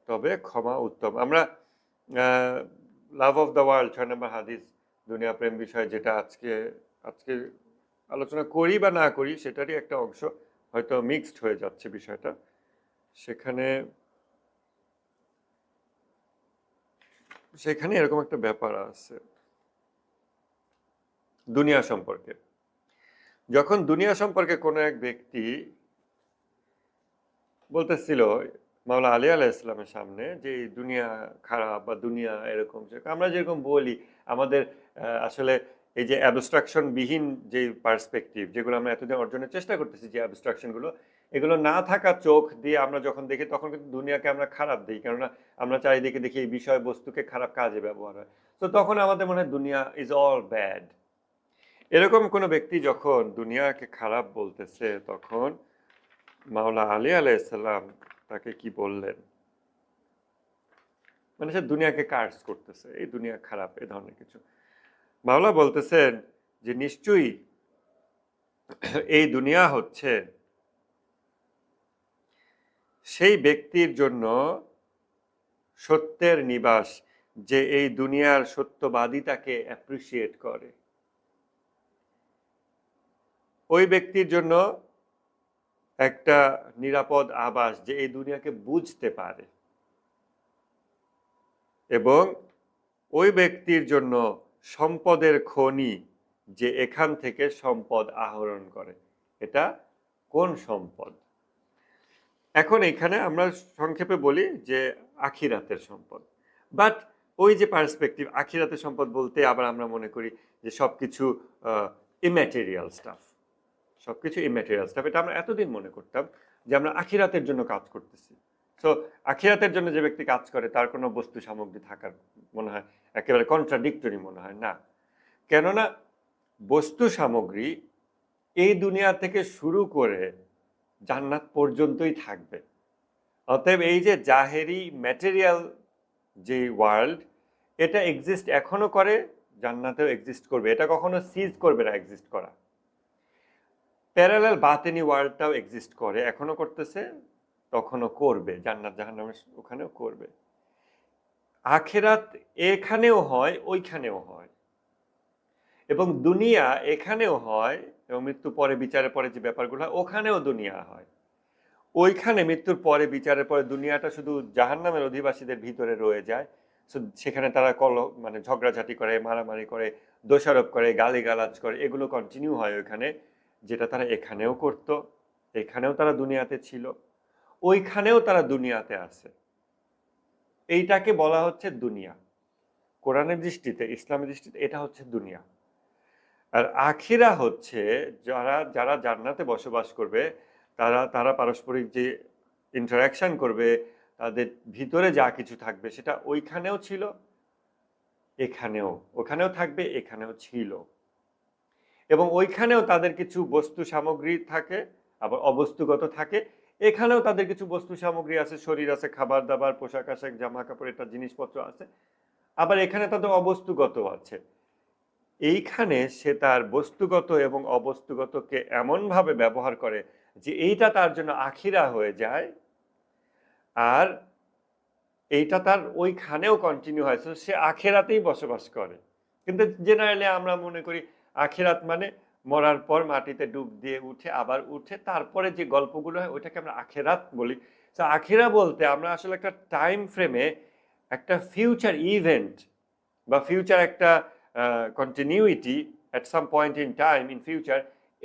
তবে ক্ষমা উত্তম। আমরা লাভ অফ দ্য ওয়ার্ল্ড 6 নম্বর হাদিস, দুনিয়া প্রেম বিষয়ে, যেটা আজকে আজকে আলোচনা করি বা না করি সেটারই একটা অংশ, হয়তো মিক্সড হয়ে যাচ্ছে বিষয়টা। সেখানে সেখানে এরকম একটা ব্যাপার আছে দুনিয়া সম্পর্কে। যখন দুনিয়া সম্পর্কে কোনো এক ব্যক্তি বলতেছিল মাওলা আলী আলাইহিস সালামের সামনে যে এই দুনিয়া খারাপ বা দুনিয়া এরকম, আমরা যেরকম বলি আমাদের আসলে এই যে অ্যাবস্ট্রাকশন বিহীন যে পার্সপেক্টিভ যেগুলো আমরা এতদিন অর্জনের চেষ্টা করতেছি, যে অ্যাবস্ট্রাকশন গুলো, এগুলো না থাকা চোখ দিয়ে আমরা যখন দেখি তখন কিন্তু দুনিয়াকে আমরা খারাপ দিই, কেননা আমরা চারিদিকে দেখি এই বিষয়বস্তুকে খারাপ কাজে ব্যবহার হয়। তো তখন আমাদের মনে হয় দুনিয়া ইজ অল ব্যাড। এরকম কোনো ব্যক্তি যখন দুনিয়াকে খারাপ বলতেছে, তখন মাওলা আলী আলাইহিস সালাম তাকে কি বললেন? মানে সে দুনিয়াকে কার্স করতেছে, এই দুনিয়া খারাপ, এ ধরনের কিছু। মাওলা বলতেছেন যে নিশ্চয়ই এই দুনিয়া হচ্ছে সেই ব্যক্তির জন্য সত্যের নিবাস যে এই দুনিয়ার সত্যবাদিতাকে অ্যাপ্রিসিয়েট করে। ওই ব্যক্তির জন্য একটা নিরাপদ আবাস, যে এই দুনিয়াকে বুঝতে পারে এবং ওই ব্যক্তির জন্য সম্পদের খনি, যে এখান থেকে সম্পদ আহরণ করে। এটা কোন সম্পদ? এখন এখানে আমরা সংক্ষেপে বলি যে আখিরাতের সম্পদ। বাট ওই যে পার্সপেক্টিভ, আখিরাতের সম্পদ বলতে আবার আমরা মনে করি যে সবকিছু ইম্যাটেরিয়াল স্টাফ, সবকিছু ইম্যাটেরিয়াল স্টাফ। এটা আমরা এতদিন মনে করতাম যে আমরা আখিরাতের জন্য কাজ করতেছি। সো আখিরাতের জন্য যে ব্যক্তি কাজ করে তার কোনো বস্তু সামগ্রী থাকার মনে হয় একেবারে কন্ট্রাডিক্টরি মনে হয় না। কেননা বস্তু সামগ্রী এই দুনিয়া থেকে শুরু করে জান্নাত পর্যন্তই থাকবে। অতএব এই যে জাহেরি ম্যাটেরিয়াল যে ওয়ার্ল্ড, এটা এক্সিস্ট এখনো করে, জান্নাতেও এক্সিস্ট করবে, এটা কখনো সিজ করবে না এক্সিস্ট করা। প্যারালাল বাতেনি ওয়ার্ল্ডটাও এক্সিস্ট করে, এখনো করতেছে, তখনও করবে, জান্নাত জাহান্নামের ওখানেও করবে। আখেরাত এখানেও হয়, ওইখানেও হয়, এবং দুনিয়া এখানেও হয়, এবং মৃত্যু পরে বিচারের পরে যে ব্যাপারগুলো হয় ওখানেও দুনিয়া হয়। ওইখানে মৃত্যুর পরে বিচারের পরে দুনিয়াটা শুধু জাহান্নামের অধিবাসীদের ভিতরে রয়ে যায়। সেখানে তারা মানে ঝগড়াঝাটি করে, মারামারি করে, দোষারোপ করে, গালিগালাজ করে, এগুলো কন্টিনিউ হয় ওইখানে, যেটা তারা এখানেও করত। এখানেও তারা দুনিয়াতে ছিল, ওইখানেও তারা দুনিয়াতে আছে। এইটাকে বলা হচ্ছে দুনিয়া। কোরআনের দৃষ্টিতে, ইসলামের দৃষ্টিতে এটা হচ্ছে দুনিয়া। আর আখিরা হচ্ছে যারা যারা জান্নাতে বসবাস করবে, তারা পারস্পরিক যে ইন্টারাকশন করবে, তাদের ভিতরে যা কিছু থাকবে সেটা ওইখানেও ছিল, এখানেও, ওখানেও থাকবে, এখানেও ছিল। এবং ওইখানেও তাদের কিছু বস্তু সামগ্রী থাকে, আবার অবস্তুগত থাকে। এখানেও তাদের কিছু বস্তু সামগ্রী আছে, শরীর আছে, খাবার দাবার, পোশাক আশাক, জামা কাপড়, এটা জিনিসপত্র আছে। আবার এখানে তাদের অবস্তুগত আছে। এইখানে সে তার বস্তুগত এবং অবস্তুগতকে এমনভাবে ব্যবহার করে যে এইটা তার জন্য আখিরা হয়ে যায়, আর এইটা তার ওইখানেও কন্টিনিউ হয়, সে আখেরাতেই বসবাস করে। কিন্তু জেনারেলি আমরা মনে করি আখিরাত মানে মরার পর মাটিতে ডুব দিয়ে উঠে, আবার উঠে তারপরে যে গল্পগুলো হয় ওইটাকে আমরা আখেরাত বলি। তো আখিরা বলতে আমরা আসলে একটা টাইম ফ্রেমে একটা ফিউচার ইভেন্ট বা ফিউচার একটা continuity at some point in time in future,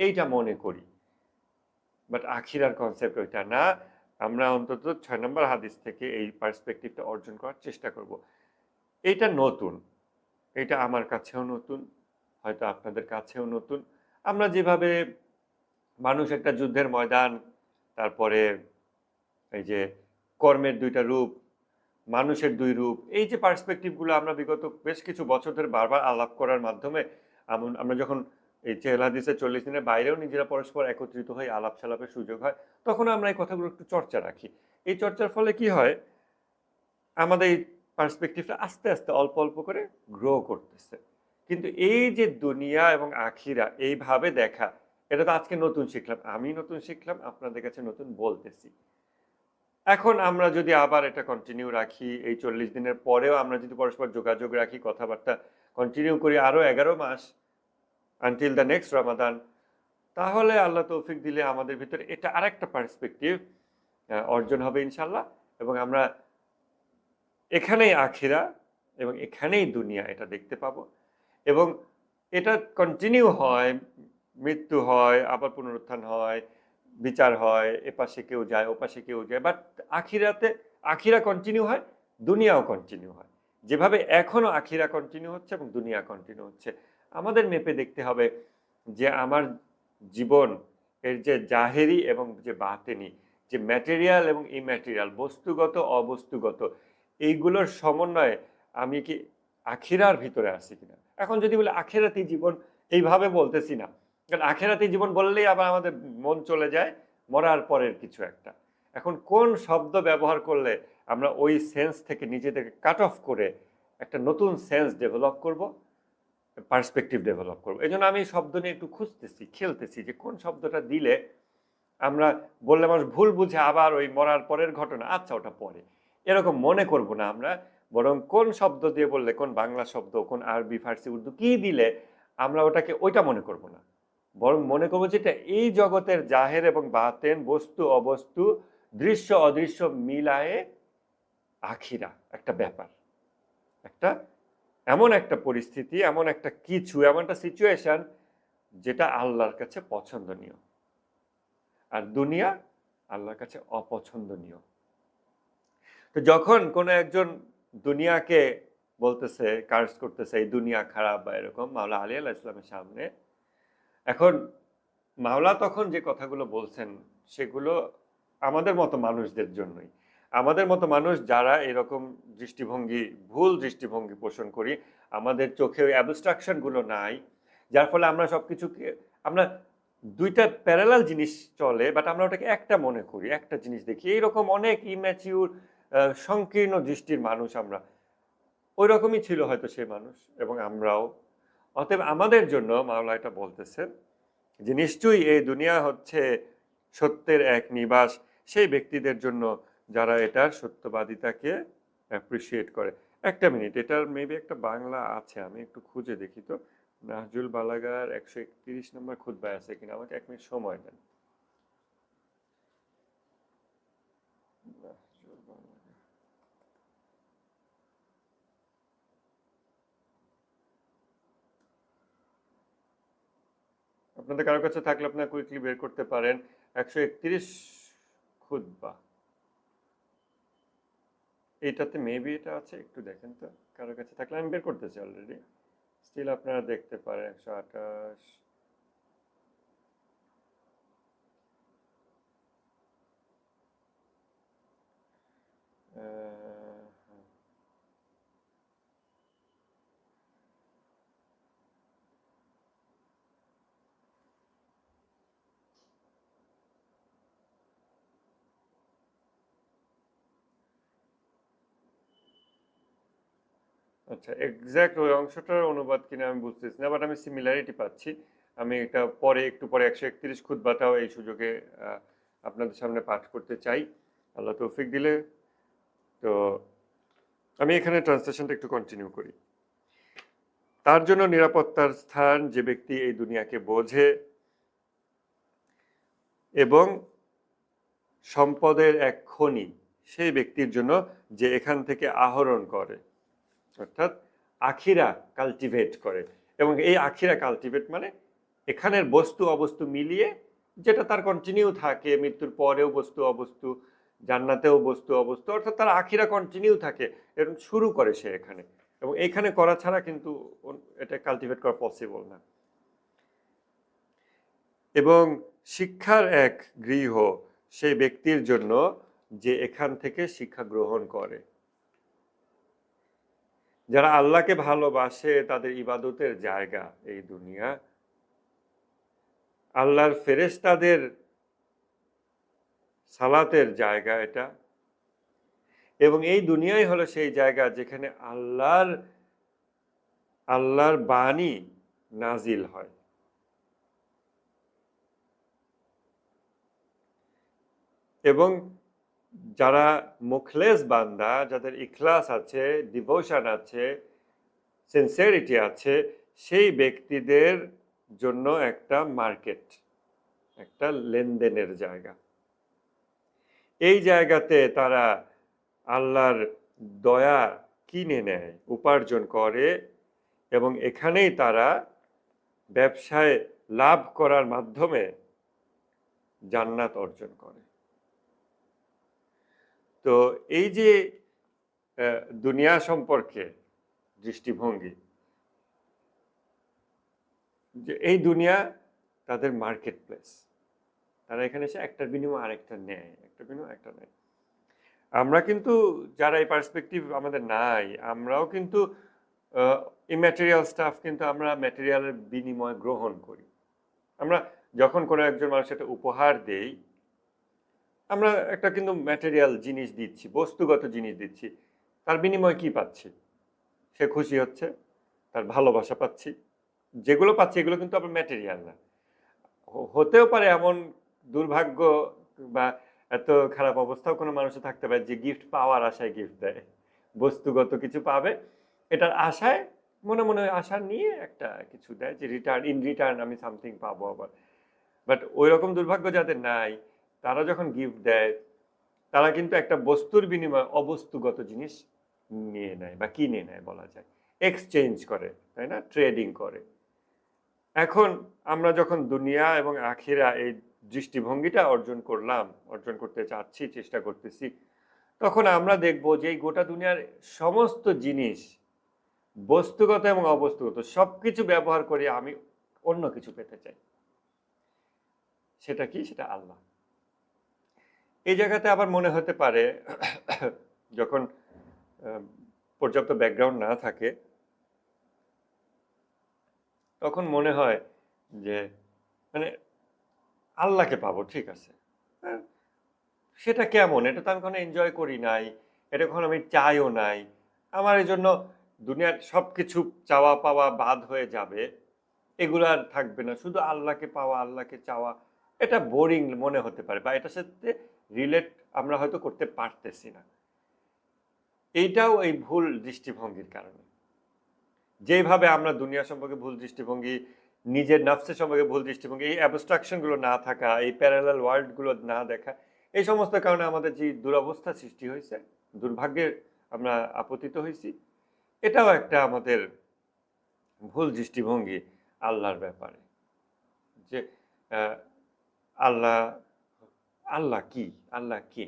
এইটা মনে করি। বাট আখিরার কনসেপ্ট ওইটা না। আমরা অন্তত 6 নম্বর হাদিস থেকে এই পার্সপেক্টিভটা অর্জন করার চেষ্টা করব। এইটা নতুন, এটা আমার কাছেও নতুন, হয়তো আপনাদের কাছেও নতুন। আমরা যেভাবে মানুষ একটা যুদ্ধের ময়দান, তারপরে এই যে কর্মের দুইটা রূপ, মানুষের দুই রূপ, এই যে পার্সপেক্টিভগুলো আমরা বিগত বেশ কিছু বছর ধরে বারবার আলাপ করার মাধ্যমে, আমরা যখন এই চেহেল হাদিসের 40 দিনের বাইরেও নিজেরা পরস্পর একত্রিত হয়ে আলাপ সালাপের সুযোগ হয়, তখন আমরা এই কথাগুলো একটু চর্চা রাখি। এই চর্চার ফলে কি হয়, আমাদের এই পার্সপেক্টিভটা আস্তে আস্তে অল্প অল্প করে গ্রো করতেছে। কিন্তু এই যে দুনিয়া এবং আখিরা এইভাবে দেখা, এটা তো আজকে নতুন শিখলাম, আমি নতুন শিখলাম, আপনাদের কাছে নতুন বলতেছি। এখন আমরা যদি আবার এটা কন্টিনিউ রাখি, এই 40 দিনের পরেও আমরা যদি পরস্পর যোগাযোগ রাখি, কথাবার্তা কন্টিনিউ করি আরো 11 মাস, আনটিল দ্য নেক্সট রমাদান, তাহলে আল্লাহ তৌফিক দিলে আমাদের ভিতরে এটা আরেকটা পার্সপেক্টিভ অর্জন হবে ইনশাল্লাহ। এবং আমরা এখানেই আখিরা এবং এখানেই দুনিয়া এটা দেখতে পাবো। এবং এটা কন্টিনিউ হয়, মৃত্যু হয়, আবার পুনরুত্থান হয়, বিচার হয়, এপাশে কেউ যায়, ওপাশে কেউ যায়। বাট আখিরা কন্টিনিউ হয়, দুনিয়াও কন্টিনিউ হয়। যেভাবে এখনো আখিরা কন্টিনিউ হচ্ছে এবং দুনিয়া কন্টিনিউ হচ্ছে। আমাদের মেপে দেখতে হবে যে আমার জীবন এর যে জাহেরি এবং যে বাতেনি, যে ম্যাটেরিয়াল এবং ইম্যাটেরিয়াল, বস্তুগত অবস্তুগত, এইগুলোর সমন্বয়ে আমি কি আখিরার ভিতরে আছি কিনা। এখন যদি বলে আখেরাতি জীবন, এইভাবে বলতেছি না, কারণ আখেরাতি জীবন বললেই আবার আমাদের মন চলে যায় মরার পরের কিছু একটা। এখন কোন শব্দ ব্যবহার করলে আমরা ওই সেন্স থেকে নিজেদেরকে কাট অফ করে একটা নতুন সেন্স ডেভেলপ করব, পার্সপেক্টিভ ডেভেলপ করবো, এই জন্য আমি শব্দ নিয়ে একটু খুঁজতেছি, খেলতেছি যে কোন শব্দটা দিলে আমরা বললে মানুষ ভুল বুঝে আবার ওই মরার পরের ঘটনা, আচ্ছা ওটা পরে, এরকম মনে করব না আমরা। বরং কোন শব্দ দিয়ে বললে, কোন বাংলা শব্দ, কোন আরবি, ফার্সি, উর্দু কি দিলে আমরা ওটাকে ওইটা মনে করব না, বরং মনে করবো যেটা এই জগতের জাহের এবং বাতেন, বস্তু অবস্তু, দৃশ্য অদৃশ্য মিলায়ে আখিরা একটা ব্যাপার, একটা এমন একটা পরিস্থিতি, এমন একটা কিছু, এমন একটা সিচুয়েশন যেটা আল্লাহর কাছে পছন্দনীয়, আর দুনিয়া আল্লাহর কাছে অপছন্দনীয়। তো যখন কোনো একজন দুনিয়াকে বলতেছে, কার্স করতেছে এই দুনিয়া খারাপ বা এরকম মাওলা আলী আলাইহিস সালামের সামনে, এখন মাওলা তখন যে কথাগুলো বলছেন সেগুলো আমাদের মতো মানুষদের জন্যই। আমাদের মতো মানুষ যারা এরকম দৃষ্টিভঙ্গি, ভুল দৃষ্টিভঙ্গি পোষণ করি, আমাদের চোখে ওই অ্যাবস্ট্রাকশন গুলো নাই, যার ফলে আমরা সবকিছুকে, আমরা দুইটা প্যারালাল জিনিস চলে বাট আমরা ওটাকে একটা মনে করি, একটা জিনিস দেখি। এইরকম অনেক ইম্যাচিউর সংকীর্ণ দৃষ্টির মানুষ আমরা। ওই রকমই ছিল হয়তো সে মানুষ এবং আমরাও। অতএব আমাদের জন্য মাওলা এটা বলতেছেন যে নিশ্চয়ই এই দুনিয়া হচ্ছে সত্যের এক নিবাস সেই ব্যক্তিদের জন্য যারা এটার সত্যবাদিতাকে অ্যাপ্রিসিয়েট করে। একটা মিনিট, এটার মেবি একটা বাংলা আছে, আমি একটু খুঁজে দেখি তো। নাহজুল বালাগার 131 নম্বর খুতবা আছে কিনা, আমাকে 1 মিনিট সময় দেন। নাহজুল বালাগা। আপনাদের কারোর কাছে থাকলে আপনারা কুইকলি বের করতে পারেন। 131 খুতবা, এইটাতে মেবি এটা আছে, একটু দেখেন তো কারোর কাছে থাকলে। আমি বের করতেছি অলরেডি, স্টিল আপনারা দেখতে পারেন। 128। আচ্ছা, এক্সাক্ট ওই অংশটার অনুবাদ কিনা আমি বুঝতেছি না, বাট আমি সিমিলারিটি পাচ্ছি। আমি এটা পরে, একটু পরে 131 খুতবাটাও এই সুযোগে আপনাদের সামনে পাঠ করতে চাই, আল্লাহ তৌফিক দিলে। তো আমি এখানে ট্রান্সলেশনটা একটু কন্টিনিউ করি। তার জন্য নিরাপত্তার স্থান যে ব্যক্তি এই দুনিয়াকে বোঝে এবং সম্পদের এক খনি সেই ব্যক্তির জন্য যে এখান থেকে আহরণ করে, অর্থাৎ আখিরা কাল্টিভেট করে। এবং এই আখিরা কাল্টিভেট মানে এখানের বস্তু অবস্তু মিলিয়ে যেটা তার কন্টিনিউ থাকে, মৃত্যুর পরেও বস্তু অবস্তু, জান্নাতেও বস্তু অবস্থা, অর্থাৎ তার আখিরা কন্টিনিউ থাকে, এরকম শুরু করে সে এখানে। এবং এখানে করা ছাড়া কিন্তু এটা কাল্টিভেট করা পসিবল না। এবং শিক্ষার এক গৃহ সেই ব্যক্তির জন্য যে এখান থেকে শিক্ষা গ্রহণ করে। যারা আল্লাহকে ভালোবাসে তাদের ইবাদতের জায়গা এই দুনিয়া, আল্লাহর ফেরেশতাদের সালাতের জায়গা এটা, এবং এই দুনিয়াই হলো সেই জায়গা যেখানে আল্লাহর বাণী নাজিল হয়। এবং যারা মুখলেস বান্দা, যাদের ইখলাস আছে, ডিভোশন আছে, সিনসিয়ারিটি আছে, সেই ব্যক্তিদের জন্য একটা মার্কেট, একটা লেনদেনের জায়গা। এই জায়গাতে তারা আল্লাহর দয়া কিনে নেয়, উপার্জন করে, এবং এখানেই তারা ব্যবসায় লাভ করার মাধ্যমে জান্নাত অর্জন করে। তো এই যে দুনিয়া সম্পর্কে দৃষ্টিভঙ্গি, যে এই দুনিয়া তাদের মার্কেট প্লেস, তারা এখানে এসে একটার বিনিময়ে আরেকটা নেয়, একটা বিনিময়ে একটা নেয়। আমরা কিন্তু যারা এই পার্সপেক্টিভ আমাদের নাই, আমরাও কিন্তু ইম্যাটেরিয়াল স্টাফ কিন্তু আমরা ম্যাটেরিয়ালের বিনিময়ে গ্রহণ করি। আমরা যখন কোনো একজন মানুষ একটা উপহার দেই, আমরা একটা কিন্তু ম্যাটেরিয়াল জিনিস দিচ্ছি, বস্তুগত জিনিস দিচ্ছি। তার বিনিময়ে কি পাচ্ছি? সে খুশি হচ্ছে, তার ভালোবাসা পাচ্ছি। যেগুলো পাচ্ছি এগুলো কিন্তু আবার ম্যাটেরিয়াল না। হতেও পারে এমন দুর্ভাগ্য বা এত খারাপ অবস্থাও কোনো মানুষের থাকতে পারে যে গিফট পাওয়ার আশায় গিফট দেয়, বস্তুগত কিছু পাবে এটার আশায় মনে মনে আশা নিয়ে একটা কিছু দেয় যে রিটার্ন আমি সামথিং পাবো আবার। বাট ওই রকম দুর্ভাগ্য যাদের নাই, তারা যখন গিফট দেয়, তারা কিন্তু একটা বস্তুর বিনিময়ে অবস্তুগত জিনিস নিয়ে নেয় বা কিনে নেয় বলা যায়। এক্সচেঞ্জ করে, তাই না? ট্রেডিং করে। এখন আমরা যখন দুনিয়া এবং আখিরা এই দৃষ্টিভঙ্গিটা অর্জন করতে চাচ্ছি, চেষ্টা করতেছি, তখন আমরা দেখব যে এই গোটা দুনিয়ার সমস্ত জিনিস বস্তুগত এবং অবস্তুগত সবকিছু ব্যবহার করে আমি অন্য কিছু পেতে চাই। সেটা কি? সেটা আল্লাহ। এই জায়গাতে আবার মনে হতে পারে যখন পর্যাপ্ত ব্যাকগ্রাউন্ড না থাকে, তখন মনে হয় যে মানে আল্লাহকে পাবো, ঠিক আছে, হ্যাঁ, সেটা কেমন? এটা তো আমি কখনো এনজয় করি নাই, এটা কখনো আমি চাইও নাই। আমার এই জন্য দুনিয়ার সবকিছু চাওয়া পাওয়া বাদ হয়ে যাবে, এগুলো আর থাকবে না, শুধু আল্লাহকে পাওয়া, আল্লাহকে চাওয়া। এটা বোরিং মনে হতে পারে বা এটার সাথে রিলেট আমরা হয়তো করতে পারতেছি না। এইটাও এই ভুল দৃষ্টিভঙ্গির কারণে। যেভাবে আমরা দুনিয়া সম্পর্কে ভুল দৃষ্টিভঙ্গি, নিজের নফসের সম্পর্কে ভুল দৃষ্টিভঙ্গি, এই অ্যাবস্ট্রাকশন গুলো না থাকা, এই প্যারালাল ওয়ার্ল্ড গুলো না দেখা, এই সমস্ত কারণে আমাদের যে দুরবস্থা সৃষ্টি হয়েছে, দুর্ভাগ্যের আমরা আপতিত হয়েছি, এটাও একটা আমাদের ভুল দৃষ্টিভঙ্গি আল্লাহর ব্যাপারে। যে আহ, আল্লাহ আল্লাহ কি? আল্লাহ কে?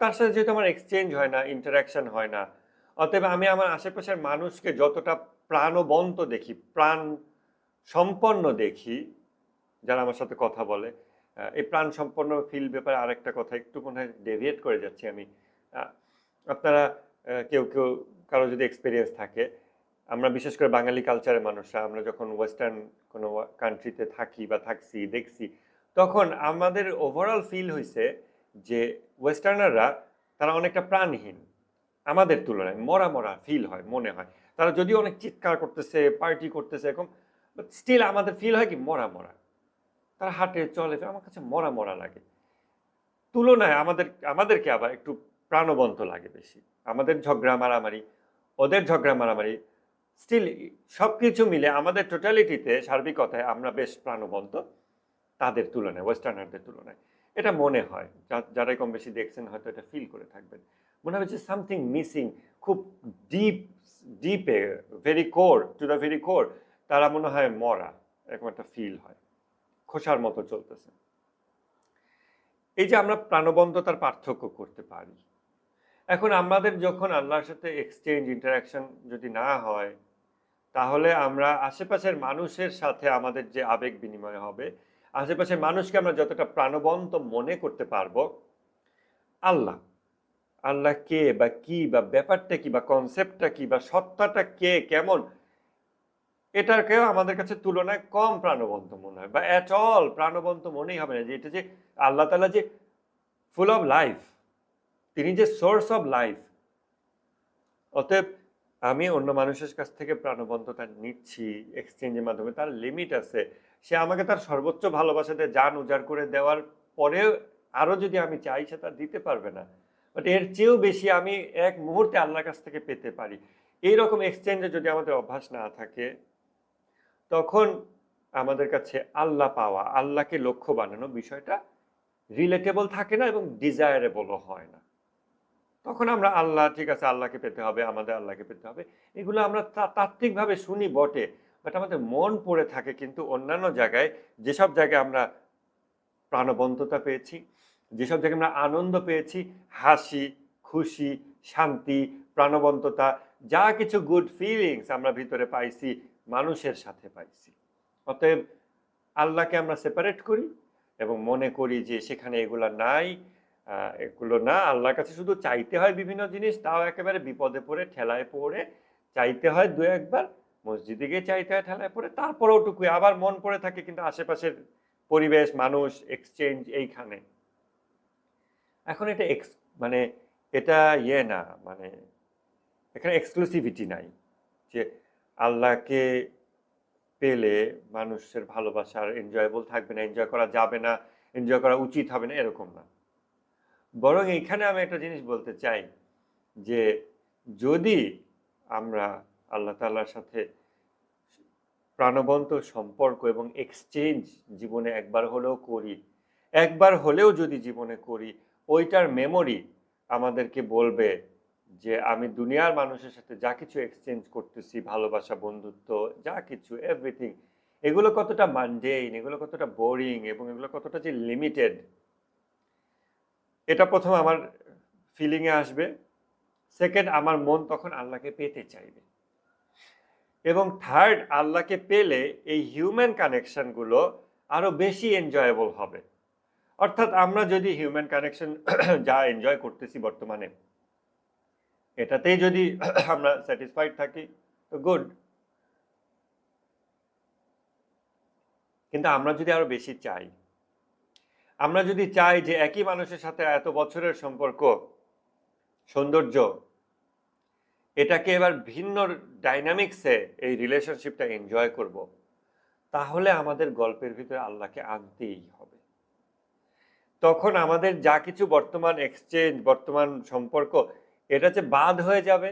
তার সাথে যেহেতু আমার এক্সচেঞ্জ হয় না, ইন্টারাকশন হয় না, অতএব আমি আমার আশেপাশের মানুষকে যতটা প্রাণবন্ত দেখি, প্রাণ সম্পন্ন দেখি, যারা আমার সাথে কথা বলে, এই প্রাণ সম্পন্ন ফিল ব্যাপারে আরেকটা কথা একটু মনে হয় ডেভিয়েট করে যাচ্ছি আমি। আহ, আপনারা কেউ কেউ কারো যদি এক্সপিরিয়েন্স থাকে, আমরা বিশেষ করে বাঙালি কালচারের মানুষরা, আমরা যখন ওয়েস্টার্ন কোনো কান্ট্রিতে থাকি বা থাকছি, দেখছি, তখন আমাদের ওভারঅল ফিল হয়েছে যে ওয়েস্টার্নাররা, তারা অনেকটা প্রাণহীন আমাদের তুলনায়, মরা মরা ফিল হয়, মনে হয়। তারা যদিও অনেক চিৎকার করতেছে, পার্টি করতেছে এরকম, বাট স্টিল আমাদের ফিল হয় কি মরা মরা। তারা হাঁটে চলে, আমার কাছে মরা মরা লাগে। তুলনায় আমাদেরকে আবার একটু প্রাণবন্ত লাগে বেশি। আমাদের ঝগড়া মারামারি, ওদের ঝগড়া মারামারি, স্টিল সবকিছু মিলে আমাদের টোটালিটিতে সার্বিকতায় আমরা বেশ প্রাণবন্ত তাদের তুলনায়, ওয়েস্টার্নারদের তুলনায়। এটা মনে হয়, যারাই কম বেশি দেখছেন হয়তো এটা ফিল করে থাকবেন। মনে হবে যে সামথিং মিসিং, খুব ডিপ, ডিপে, very core, to the very core তারা মনে হয় মরা, এরকম একটা ফিল হয়, খোসার মতো চলতেছে। এই যে আমরা প্রাণবন্ততার পার্থক্য করতে পারি, এখন আমাদের যখন আল্লাহর সাথে এক্সচেঞ্জ ইন্টারাকশন যদি না হয়, তাহলে আমরা আশেপাশের মানুষের সাথে আমাদের যে আবেগ বিনিময় হবে, আশেপাশের মানুষকে আমরা যতটা প্রাণবন্ত মনে করতে পারবো, আল্লাহ আল্লাহ কে বা কি বা ব্যাপারটা কি বা কনসেপ্টটা কি বা সত্তাটা কে, কেমন, এটাকেও আমাদের কাছে তুলনায় কম প্রাণবন্ত মনে হয়, বা অ্যাট অল প্রাণবন্ত মনেই হবে না। যে এটা যে আল্লাহ তাআলা যে ফুল অফ লাইফ, তিনি যে সোর্স অফ লাইফ, অতএব আমি অন্য মানুষের কাছ থেকে প্রাণবন্ততা নিচ্ছি এক্সচেঞ্জের মাধ্যমে, তার লিমিট আছে। সে আমাকে তার সর্বোচ্চ ভালোবাসাতে জান উজাড় করে দেওয়ার পরেও আরো যদি আমি চাই, সে তার দিতে পারবে না, বাট এর চেয়েও বেশি আমি এক মুহূর্তে আল্লাহর কাছ থেকে পেতে পারি। এইরকম এক্সচেঞ্জে যদি আমাদের অভ্যাস না থাকে, তখন আমাদের কাছে আল্লাহ পাওয়া, আল্লাহকে লক্ষ্য বানানো বিষয়টা রিলেটেবল থাকে না এবং ডিজায়ারেবলও হয় না। তখন আমরা আল্লাহ, ঠিক আছে আল্লাহকে পেতে হবে, আমাদের আল্লাহকে পেতে হবে, এগুলো আমরা তাত্ত্বিকভাবে শুনি বটে, বাট আমাদের মন পড়ে থাকে কিন্তু অন্যান্য জায়গায়। যেসব জায়গায় আমরা প্রাণবন্ততা পেয়েছি, যেসব জায়গায় আমরা আনন্দ পেয়েছি, হাসি, খুশি, শান্তি, প্রাণবন্ততা, যা কিছু গুড ফিলিংস আমরা ভিতরে পাইছি, মানুষের সাথে পাইছি। অতএব আল্লাহকে আমরা সেপারেট করি এবং মনে করি যে সেখানে এগুলা নাই, এগুলো না। আল্লাহর কাছে শুধু চাইতে হয় বিভিন্ন জিনিস, তাও একেবারে বিপদে পড়ে, ঠেলায় পড়ে চাইতে হয় দু একবার, মসজিদে গিয়ে চাইতে হয় ঠেলায় পড়ে, তারপরে ওটুকুই, আবার মন পড়ে থাকে কিন্তু আশেপাশের পরিবেশ, মানুষ, এক্সচেঞ্জ এইখানে। এখন এটা মানে এটা না, মানে এখানে এক্সক্লুসিভিটি নাই যে আল্লাহকে পেলে মানুষের ভালোবাসার এনজয়েবল থাকবে না, এনজয় করা যাবে না, এনজয় করা উচিত হবে না, এরকম না। বরং এখানে আমি একটা জিনিস বলতে চাই যে যদি আমরা আল্লাহ তাআলার সাথে প্রাণবন্ত সম্পর্ক এবং এক্সচেঞ্জ জীবনে একবার হলেও করি, একবার হলেও যদি জীবনে করি, ওইটার মেমোরি আমাদেরকে বলবে যে আমি দুনিয়ার মানুষের সাথে যা কিছু এক্সচেঞ্জ করতেছি, ভালোবাসা, বন্ধুত্ব, যা কিছু এভরিথিং, এগুলো কতটা মানডেইন, এগুলো কতটা বোরিং এবং এগুলো কতটা যে লিমিটেড, এটা প্রথম আমার ফিলিংয়ে আসবে। সেকেন্ড, আমার মন তখন আল্লাহকে পেতে চাইবে। এবং থার্ড, আল্লাহকে পেলে এই হিউম্যান কানেকশনগুলো আরো বেশি এনজয়েবল হবে। অর্থাৎ আমরা যদি হিউম্যান কানেকশন যা এনজয় করতেছি বর্তমানে, এটাতেই যদি আমরা স্যাটিসফাইড থাকি তো গুড। কিন্তু আমরা যদি আরো বেশি চাই, আমরা যদি চাই যে একই মানুষের সাথে এত বছরের সম্পর্ক, সৌন্দর্য, এটাকে এবার ভিন্ন ডাইনামিক্সে এই রিলেশনশিপটা এনজয় করব, তাহলে আমাদের গল্পের ভিতরে আল্লাহকে আনতেই হবে। তখন আমাদের যা কিছু বর্তমান এক্সচেঞ্জ, বর্তমান সম্পর্ক, এটা যে বাদ হয়ে যাবে,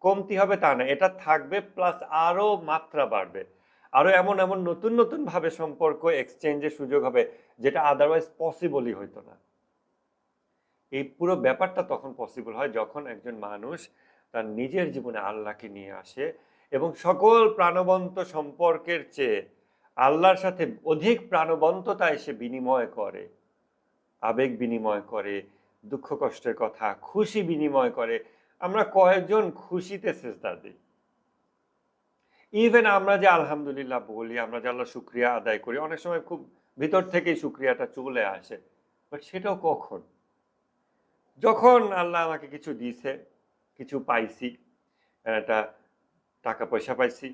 কমতি হবে তা না, এটা থাকবে, প্লাস আরো মাত্রা বাড়বে, আরো এমন এমন নতুন নতুন ভাবে সম্পর্ক এক্সচেঞ্জের সুযোগ হবে যেটা আদারওয়াইজ পসিবলই হইতো না। এই পুরো ব্যাপারটা তখন পসিবল হয় যখন একজন মানুষ তার নিজের জীবনে আল্লাহকে নিয়ে আসে এবং সকল প্রাণবন্ত সম্পর্কের চেয়ে আল্লাহর সাথে অধিক প্রাণবন্ততা এসে বিনিময় করে, আবেগ বিনিময় করে, দুঃখ কষ্টের কথা, খুশি বিনিময় করে। আমরা কয়েকজন খুশিতে সেজদা দিই? ইভেন আমরা যে আলহামদুলিল্লাহ বলি, আমরা যে আল্লাহ শুক্রিয়া আদায় করি, অনেক সময় খুব ভিতর থেকেই শুক্রিয়াটা চলে আসে, বাট সেটাও কখন? যখন আল্লাহ আমাকে কিছু দিয়েছে, কিছু পাইছি, একটা টাকা পয়সা পাইছি,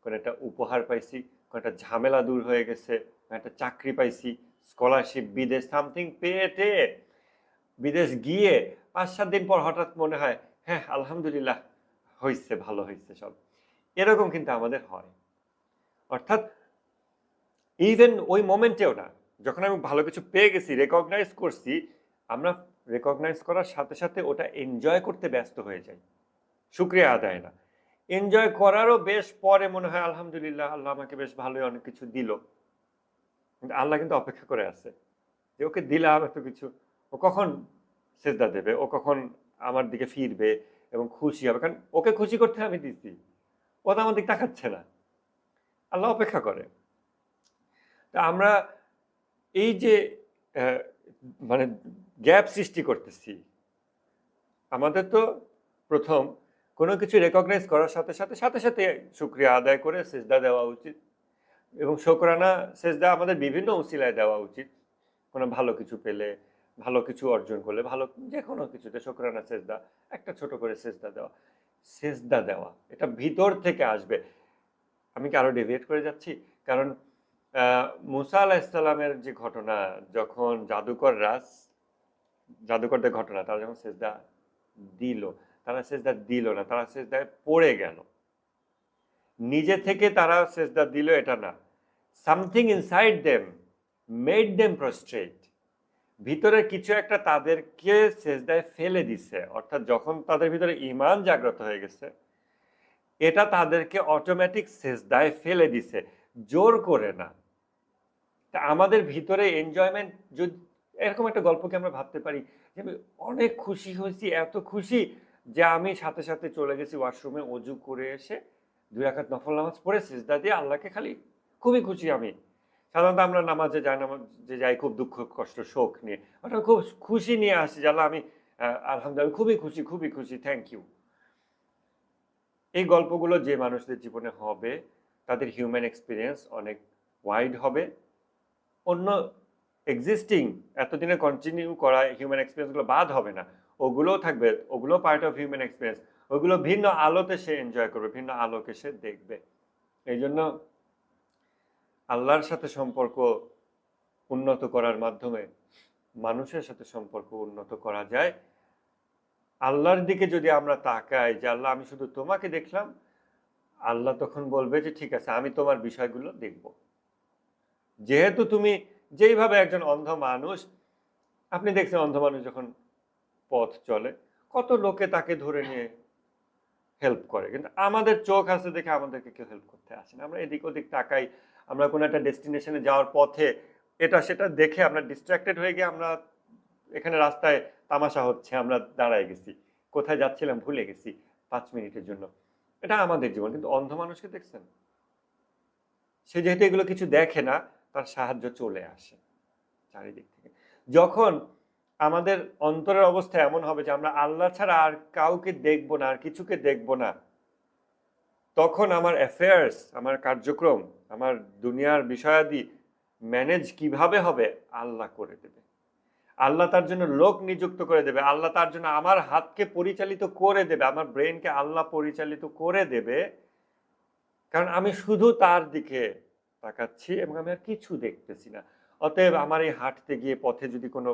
কোনো একটা উপহার পাইছি, কোনো একটা ঝামেলা দূর হয়ে গেছে, কোনো একটা চাকরি পাইছি, স্কলারশিপ, বিদেশ, সামথিং পেয়ে টেয়ে বিদেশ গিয়ে ৫-৭ দিন পর হঠাৎ মনে হয় হ্যাঁ আলহামদুলিল্লাহ, হয়েছে, ভালো হয়েছে সব। এরকম কিন্তু আমাদের হয়। অর্থাৎ ইভেন ওই মোমেন্টেও না, যখন আমি ভালো কিছু পেয়ে গেছি, রেকগনাইজ করছি, আমরা রেকগনাইজ করার সাথে সাথে ওটা এনজয় করতে ব্যস্ত হয়ে যাই, শুক্রিয়া আদায় না। এনজয় করারও বেশ পরে মনে হয় আলহামদুলিল্লাহ, আল্লাহ আমাকে বেশ ভালোই অনেক কিছু দিল। কিন্তু আল্লাহ কিন্তু অপেক্ষা করে আছে যে ওকে দিলাম এত কিছু, ও কখন সেজদা দেবে, ও কখন আমার দিকে ফিরবে এবং খুশি হবে, কারণ ওকে খুশি করতে আমি দিচ্ছি, ও তো আমার দিকে তাকাচ্ছে না। আল্লাহ অপেক্ষা করে। তা আমরা এই যে আহ, মানে গ্যাপ সৃষ্টি করতেছি, আমাদের তো প্রথম কোনো কিছু রেকগনাইজ করার সাথে সাথে সাথে সাথে শুকরিয়া আদায় করে সেজদা দেওয়া উচিত। এবং শুকরানা সেজদা আমাদের বিভিন্ন উসিলায় দেওয়া উচিত। কোনো ভালো কিছু পেলে, ভালো কিছু অর্জন করলে, ভালো যে কোনো কিছুতে শুকরানা সেজদা, একটা ছোট করে সেজদা দেওয়া। সেজদা দেওয়া এটা ভিতর থেকে আসবে। আমি কি আরো ডেভিয়েট করে যাচ্ছি? কারণ মুসা আলাহিসাল্লামের যে ঘটনা, যখন জাদুকরদের ঘটনা, তারা যখন সেজদা দিল, তারা সেজদা দিল না, তারা সেজদায় পড়ে গেল। নিজে থেকে তারা সেজদা দিল এটা না, something inside them made them prostate. ভিতরে কিছু একটা তাদেরকে সেজদায় ফেলে দিছে। অর্থাৎ যখন তাদের ভিতরে ঈমান জাগ্রত হয়ে গেছে, এটা তাদেরকে অটোমেটিক সেজদায় ফেলে দিছে, জোর করে না। তা আমাদের ভিতরে এনজয়মেন্ট, যদি এরকম একটা গল্পকে আমরা ভাবতে পারি যে আমি অনেক খুশি হয়েছি, এত খুশি যে আমি সাথে সাথে চলে গেছি ওয়াশরুমে, অজু করে এসে 2 রাকাত নফল নামাজ পড়ে সিজদা দিয়ে আল্লাহকে খালি খুবই খুশি আমি। সাধারণত আমরা নামাজে যাই খুব দুঃখ কষ্ট শোক নিয়ে, ওটা খুব খুশি নিয়ে আসি যে আল্লাহ আমি আলহামদুলিল্লাহ খুবই খুশি, খুবই খুশি, থ্যাংক ইউ। এই গল্পগুলো যে মানুষদের জীবনে হবে, তাদের হিউম্যান এক্সপিরিয়েন্স অনেক ওয়াইড হবে। অন্য এক্সিস্টিং এতদিনে কন্টিনিউ করা হিউম্যান এক্সপিরিয়েন্সগুলো বাদ হবে না, ওগুলোও থাকবে, ওগুলো পার্ট অফ হিউম্যান এক্সপিরিয়েন্স। ওগুলো ভিন্ন আলোতে সে এনজয় করবে, ভিন্ন আলোকে সে দেখবে। এই জন্য আল্লাহর সাথে সম্পর্ক উন্নত করার মাধ্যমে মানুষের সাথে সম্পর্ক উন্নত করা যায়। আল্লাহর দিকে যদি আমরা তাকাই যে আল্লাহ আমি শুধু তোমাকে দেখলাম, আল্লাহ তখন বলবে যে ঠিক আছে আমি তোমার বিষয়গুলো দেখব। যেহেতু তুমি যেইভাবে একজন অন্ধ মানুষ, আপনি দেখছেন অন্ধ মানুষ যখন পথ চলে, কত লোকে তাকে ধরে নিয়ে হেল্প করে, কিন্তু আমাদের চোখ আছে দেখে আমাদেরকে কেউ হেল্প করতে আসে না। আমরা এদিক ওদিক তাকাই, আমরা কোনো একটা ডেস্টিনেশনে যাওয়ার পথে এটা সেটা দেখে আমরা ডিস্ট্রাক্টেড হয়ে গিয়ে আমরা এখানে রাস্তায় তামাশা হচ্ছে, আমরা দাঁড়ায় গেছি, কোথায় যাচ্ছিলাম ভুলে গেছি 5 মিনিটের জন্য। এটা আমাদের জীবন। কিন্তু অন্ধ মানুষকে দেখছেন, সে যেহেতু এগুলো কিছু দেখে না, তার সাহায্য চলে আসে চারিদিক থেকে। যখন আমাদের অন্তরের অবস্থা এমন হবে যে আমরা আল্লাহ ছাড়া আর কাউকে দেখবো না, আর কিছুকে দেখবো না, তখন আমার অ্যাফেয়ার্স, আমার কার্যক্রম, আমার দুনিয়ার বিষয়াদি ম্যানেজ কিভাবে হবে আল্লাহ করে দেবে। আল্লাহ তার জন্য লোক নিযুক্ত করে দেবে, আল্লাহ তার জন্য আমার হাতকে পরিচালিত করে দেবে, আমার ব্রেনকে আল্লাহ পরিচালিত করে দেবে, কারণ আমি শুধু তার দিকে তাকাচ্ছি এবং আমি আর কিছু দেখতেছি না। অতএব আমার এই হাঁটতে গিয়ে পথে যদি কোনো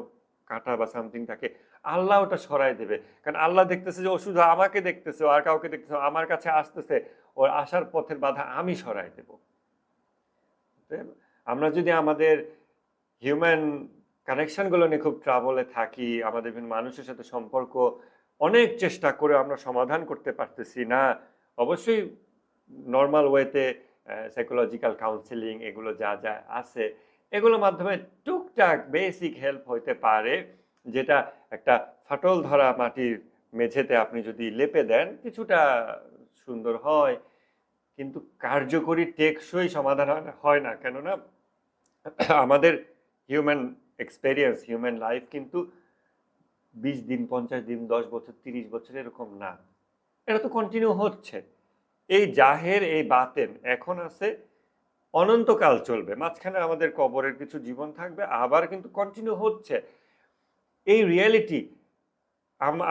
কাঁটা বা সামথিং থাকে, আল্লাহ ওটা সরাই দেবে, কারণ আল্লাহ দেখতেছে যে ও শুধু আমাকে দেখতেছে, ও আর কাউকে দেখতেছে, আমার কাছে আসতেছে, ওর আসার পথের বাধা আমি সরাই দেব। অতএব আমরা যদি আমাদের হিউম্যান কানেকশনগুলো নিয়ে খুব ট্রাবলে থাকি, আমাদের বিভিন্ন মানুষের সাথে সম্পর্ক অনেক চেষ্টা করে আমরা সমাধান করতে পারতেছি না, অবশ্যই নর্মাল ওয়েতে সাইকোলজিক্যাল কাউন্সেলিং এগুলো যা যা আছে এগুলোর মাধ্যমে টুকটাক বেসিক হেল্প হইতে পারে, যেটা একটা ফাটল ধরা মাটির মেঝেতে আপনি যদি লেপে দেন কিছুটা সুন্দর হয়, কিন্তু কার্যকরী টেকসই সমাধান হয় না। কেননা আমাদের হিউম্যান এক্সপেরিয়েন্স, হিউম্যান লাইফ কিন্তু 20 দিন, 50 দিন, 10 বছর, 30 বছর এরকম না, এটা তো কন্টিনিউ হচ্ছে। এই জাহের এই বাতেন এখন আছে, অনন্তকাল চলবে, মাঝখানে আমাদের কবরের কিছু জীবন থাকবে, আবার কিন্তু কন্টিনিউ হচ্ছে। এই রিয়েলিটি,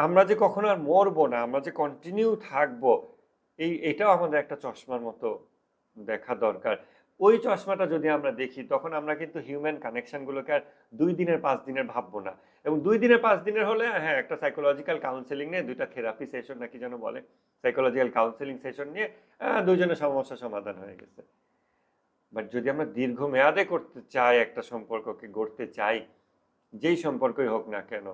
আমরা যে কখনো আর মরবো না, আমরা যে কন্টিনিউ থাকবো, এটাও আমাদের একটা চশমার মতো দেখা দরকার। ওই চশমাটা যদি আমরা দেখি, তখন আমরা কিন্তু হিউম্যান কানেকশনগুলোকে আর 2 দিনের 5 দিনের ভাববো না। এবং 2 দিনের 5 দিনের হলে হ্যাঁ, একটা সাইকোলজিক্যাল কাউন্সেলিং নিয়ে, 2টা থেরাপি সেশন নাকি যেন বলে, সাইকোলজিক্যাল কাউন্সেলিং সেশন নিয়ে দুইজনের সমস্যা সমাধান হয়ে গেছে। বাট যদি আমরা দীর্ঘমেয়াদে করতে চাই, একটা সম্পর্ককে গড়তে চাই, যেই সম্পর্কই হোক না কেন,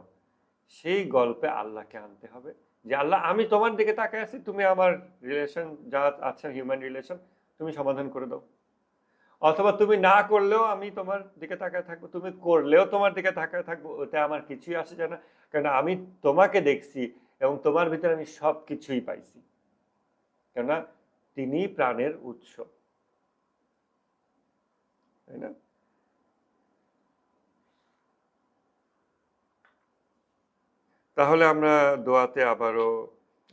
সেই গল্পে আল্লাহকে আনতে হবে, যে আল্লাহ আমি তোমার দিকে তাকায় আছি, তুমি আমার রিলেশন যা আছে হিউম্যান রিলেশন তুমি সমাধান করে দাও, অথবা তুমি না করলেও আমি তোমার দিকে তাকায় থাকবো, তুমি করলেও তোমার দিকে তাকায় থাকবো, ওতে আমার কিছুই আসে যায় না, কারণ আমি তোমাকে দেখছি এবং তোমার ভিতরে আমি সব কিছুই পাইছি, কেননা তিনি প্রাণের উৎস, তাই না? তাহলে আমরা দোয়াতে আবারও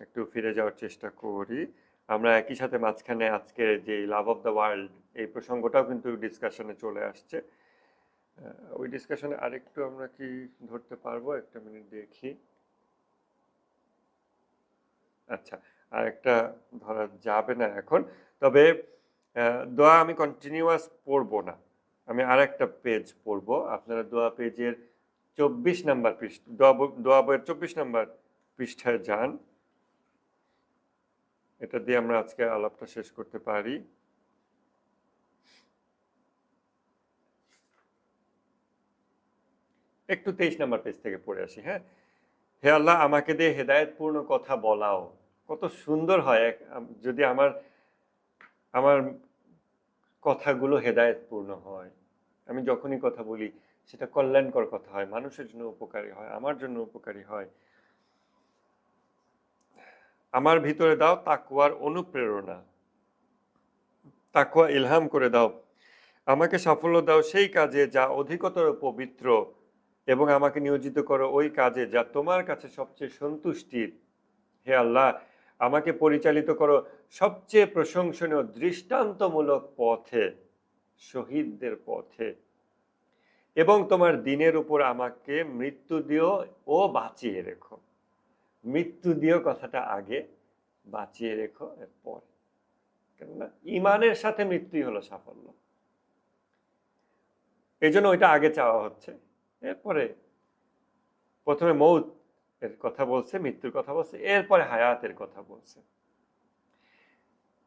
একটু ফিরে যাওয়ার চেষ্টা করি। আমরা একই সাথে মাঝখানে আজকে যে লাভ অফ দ্য ওয়ার্ল্ড এই প্রসঙ্গটাও কিন্তু ডিসকাশনে চলে আসছে। ওই ডিসকাশনে আরেকটু আমরা কি ধরতে পারবো? একটা মিনিট দেখি। আচ্ছা, আরেকটা ধরা যাবে না এখন। তবে দোয়া আমি কন্টিনিউয়াস পড়বো না, আমি আরেকটা পেজ পড়বো। আপনারা দোয়া পেজের 24 নম্বর পৃষ্ঠা, দোয়া বইয়ের 24 নম্বর পৃষ্ঠায় যান। এটা দিয়ে আমরা আজকে আলাপটা শেষ করতে পারি। একটু 23 নম্বর পেজ থেকে পড়ে আসি। হ্যাঁ, হে আল্লাহ আমাকে দিয়ে হেদায়েতপূর্ণ কথা বলাও। কত সুন্দর হয় যদি আমার আমার কথাগুলো হেদায়েতপূর্ণ হয়। আমি যখনই কথা বলি সেটা কল্যাণকর কথা হয়, মানুষের জন্য উপকারী হয়, আমার জন্য উপকারী হয়। আমার ভিতরে দাও তাকওয়ার অনুপ্রেরণা, তাকওয়া ইলহাম করে দাও। আমাকে সাফল্য দাও সেই কাজে যা অধিকতর পবিত্র, এবং আমাকে নিয়োজিত করো ওই কাজে যা তোমার কাছে সবচেয়ে সন্তুষ্টির। হে আল্লাহ আমাকে পরিচালিত করো সবচেয়ে প্রশংসনীয় দৃষ্টান্তমূলক পথে, শহীদদের পথে, এবং তোমার দিনের উপর আমাকে মৃত্যু দিও ও বাঁচিয়ে রেখো। মৃত্যু দিও কথাটা আগে, বাঁচিয়ে রেখো এরপর, কেননা ইমানের সাথে মৃত্যুই হলো সাফল্য। এই জন্য ওইটা আগে চাওয়া হচ্ছে, এরপরে প্রথমে মৌত এর কথা বলছে, মৃত্যুর কথা বলছে, এরপরে হায়াতের কথা বলছে।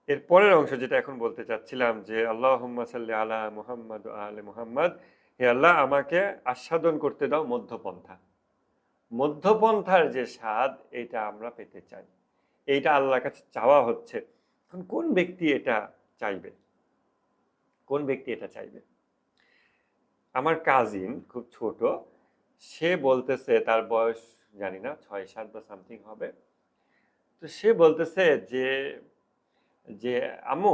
এর পরের অংশ যেটা এখন বলতে চাচ্ছিলাম, যে আল্লাহুম্মা সাল্লি আলা মুহাম্মাদ ওয়া আলি মুহাম্মাদ, হে আল্লাহ আমাকে আস্বাদন করতে দাও মধ্যপন্থা। মধ্যপন্থার যে স্বাদ এটা আমরা পেতে চাই, এইটা আল্লাহর কাছে চাওয়া হচ্ছে। এখন কোন ব্যক্তি এটা চাইবে? কোন ব্যক্তি এটা চাইবে? আমার কাজিন খুব ছোট, সে বলতেছে, তার বয়স জানি না 6-7 বা সামথিং হবে। তো সে বলতেছে যে যে আম্মু,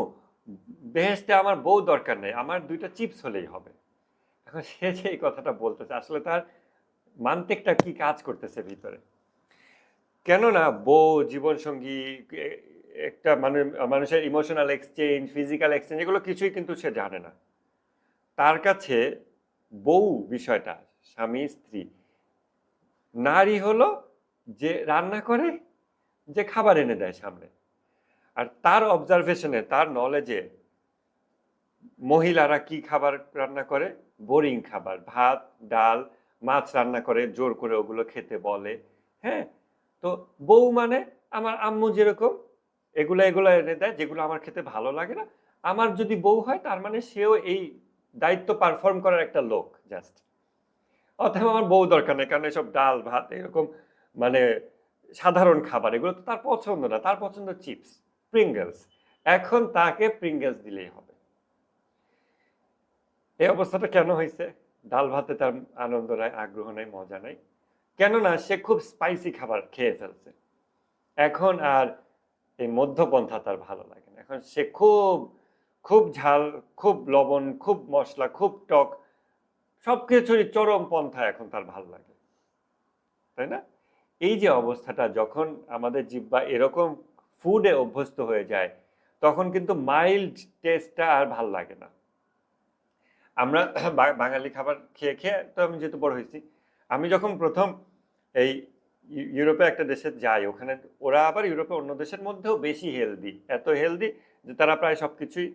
বেহেশতে আমার বউ দরকার নেই, আমার 2টা চিপস হলেই হবে। এখন সে যে এই কথাটা বলতেছে, আসলে তার মানতিকটা কি কাজ করতেছে ভিতরে? কেননা বউ, জীবনসঙ্গী, একটা মানুষের ইমোশনাল এক্সচেঞ্জ, ফিজিক্যাল এক্সচেঞ্জ, এগুলো কিছুই কিন্তু সে জানে না। তার কাছে বউ বিষয়টা, স্বামী স্ত্রী, নারী হলো যে রান্না করে, যে খাবার এনে দেয় সামনে। আর তার অবজারভেশনে, তার নলেজে মহিলারা কি খাবার রান্না করে? বোরিং খাবার, ভাত, ডাল, মাছ রান্না করে, জোর করে ওগুলো খেতে বলে। হ্যাঁ, তো বউ মানে আমার আম্মু যেরকম এগুলো এগুলো এনে দেয়, যেগুলো আমার খেতে ভালো লাগে না, আমার যদি বউ হয় তার মানে সেও এই দায়িত্ব পারফর্ম করার একটা লোক জাস্ট। অতএব আমার বউ দরকার নেই, কারণ এসব ডাল ভাত এরকম মানে সাধারণ খাবার, এগুলো তো তার পছন্দ না, তার পছন্দ চিপস, প্রিঙ্গলস। এখন তাকে প্রিঙ্গলস দিলেই হবে। এই অবস্থাটা কেন হয়েছে? ডাল ভাতে তার আনন্দ নাই, আগ্রহ নাই, মজা নাই, কেননা সে খুব স্পাইসি খাবার খেয়ে ফেলছে। এখন আর এই মধ্যপন্থা তার ভালো লাগে না। এখন সে খুব খুব ঝাল, খুব লবণ, খুব মশলা, খুব টক, সবকিছুরই চরম পন্থা এখন তার ভালো লাগে, তাই না? এই যে অবস্থাটা, যখন আমাদের জিহ্বা এরকম ফুডে অভ্যস্ত হয়ে যায়, তখন কিন্তু মাইল্ড টেস্টটা আর ভাল লাগে না। আমরা বাঙালি খাবার খেয়ে খেয়ে তো আমি যেহেতু বড় হয়েছি, আমি যখন প্রথম এই ইউরোপে একটা দেশে যাই, ওখানে ওরা আবার ইউরোপে অন্য দেশের মধ্যেও বেশি হেলদি, এত হেলদি যে তারা প্রায় সবকিছুই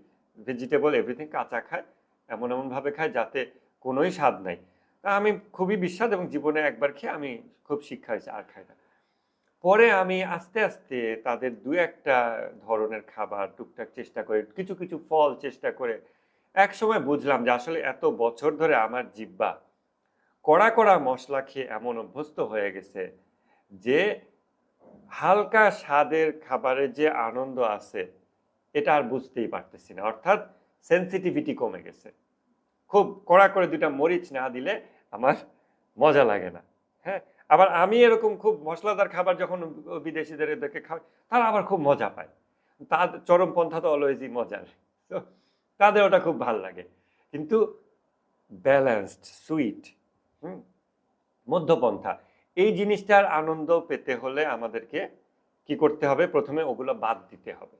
ভেজিটেবল এভরিথিং কাঁচা খায়, এমন এমন ভাবে খায় যাতে কোনোই স্বাদ নাই। তা আমি খুবই বিস্বাদ, এবং জীবনে একবার খেয়ে আমি খুব শিক্ষা হয়েছে, আর খাই না। পরে আমি আস্তে আস্তে তাদের দু একটা ধরনের খাবার টুকটাক চেষ্টা করে, কিছু কিছু ফল চেষ্টা করে এক সময় বুঝলাম যে আসলে এত বছর ধরে আমার জিহ্বা কড়া কড়া মশলা খেয়ে এমন অভ্যস্ত হয়ে গেছে যে হালকা স্বাদের খাবারের যে আনন্দ আছে এটা আর বুঝতেই পারতেছি না। অর্থাৎ সেন্সিটিভিটি কমে গেছে। খুব কড়া করে 2টা মরিচ না দিলে আমার মজা লাগে না। হ্যাঁ, আবার আমি এরকম খুব মশলাদার খাবার যখন বিদেশিদের এদেরকে খাওয়াই, তারা আবার খুব মজা পায়। তাদের চরমপন্থা তো অলওয়েজই মজার, তো তাদের ওটা খুব ভাল লাগে। কিন্তু ব্যালেন্সড, সুইট, হুম, মধ্যপন্থা, এই জিনিসটার আনন্দ পেতে হলে আমাদেরকে কি করতে হবে? প্রথমে ওগুলো বাদ দিতে হবে।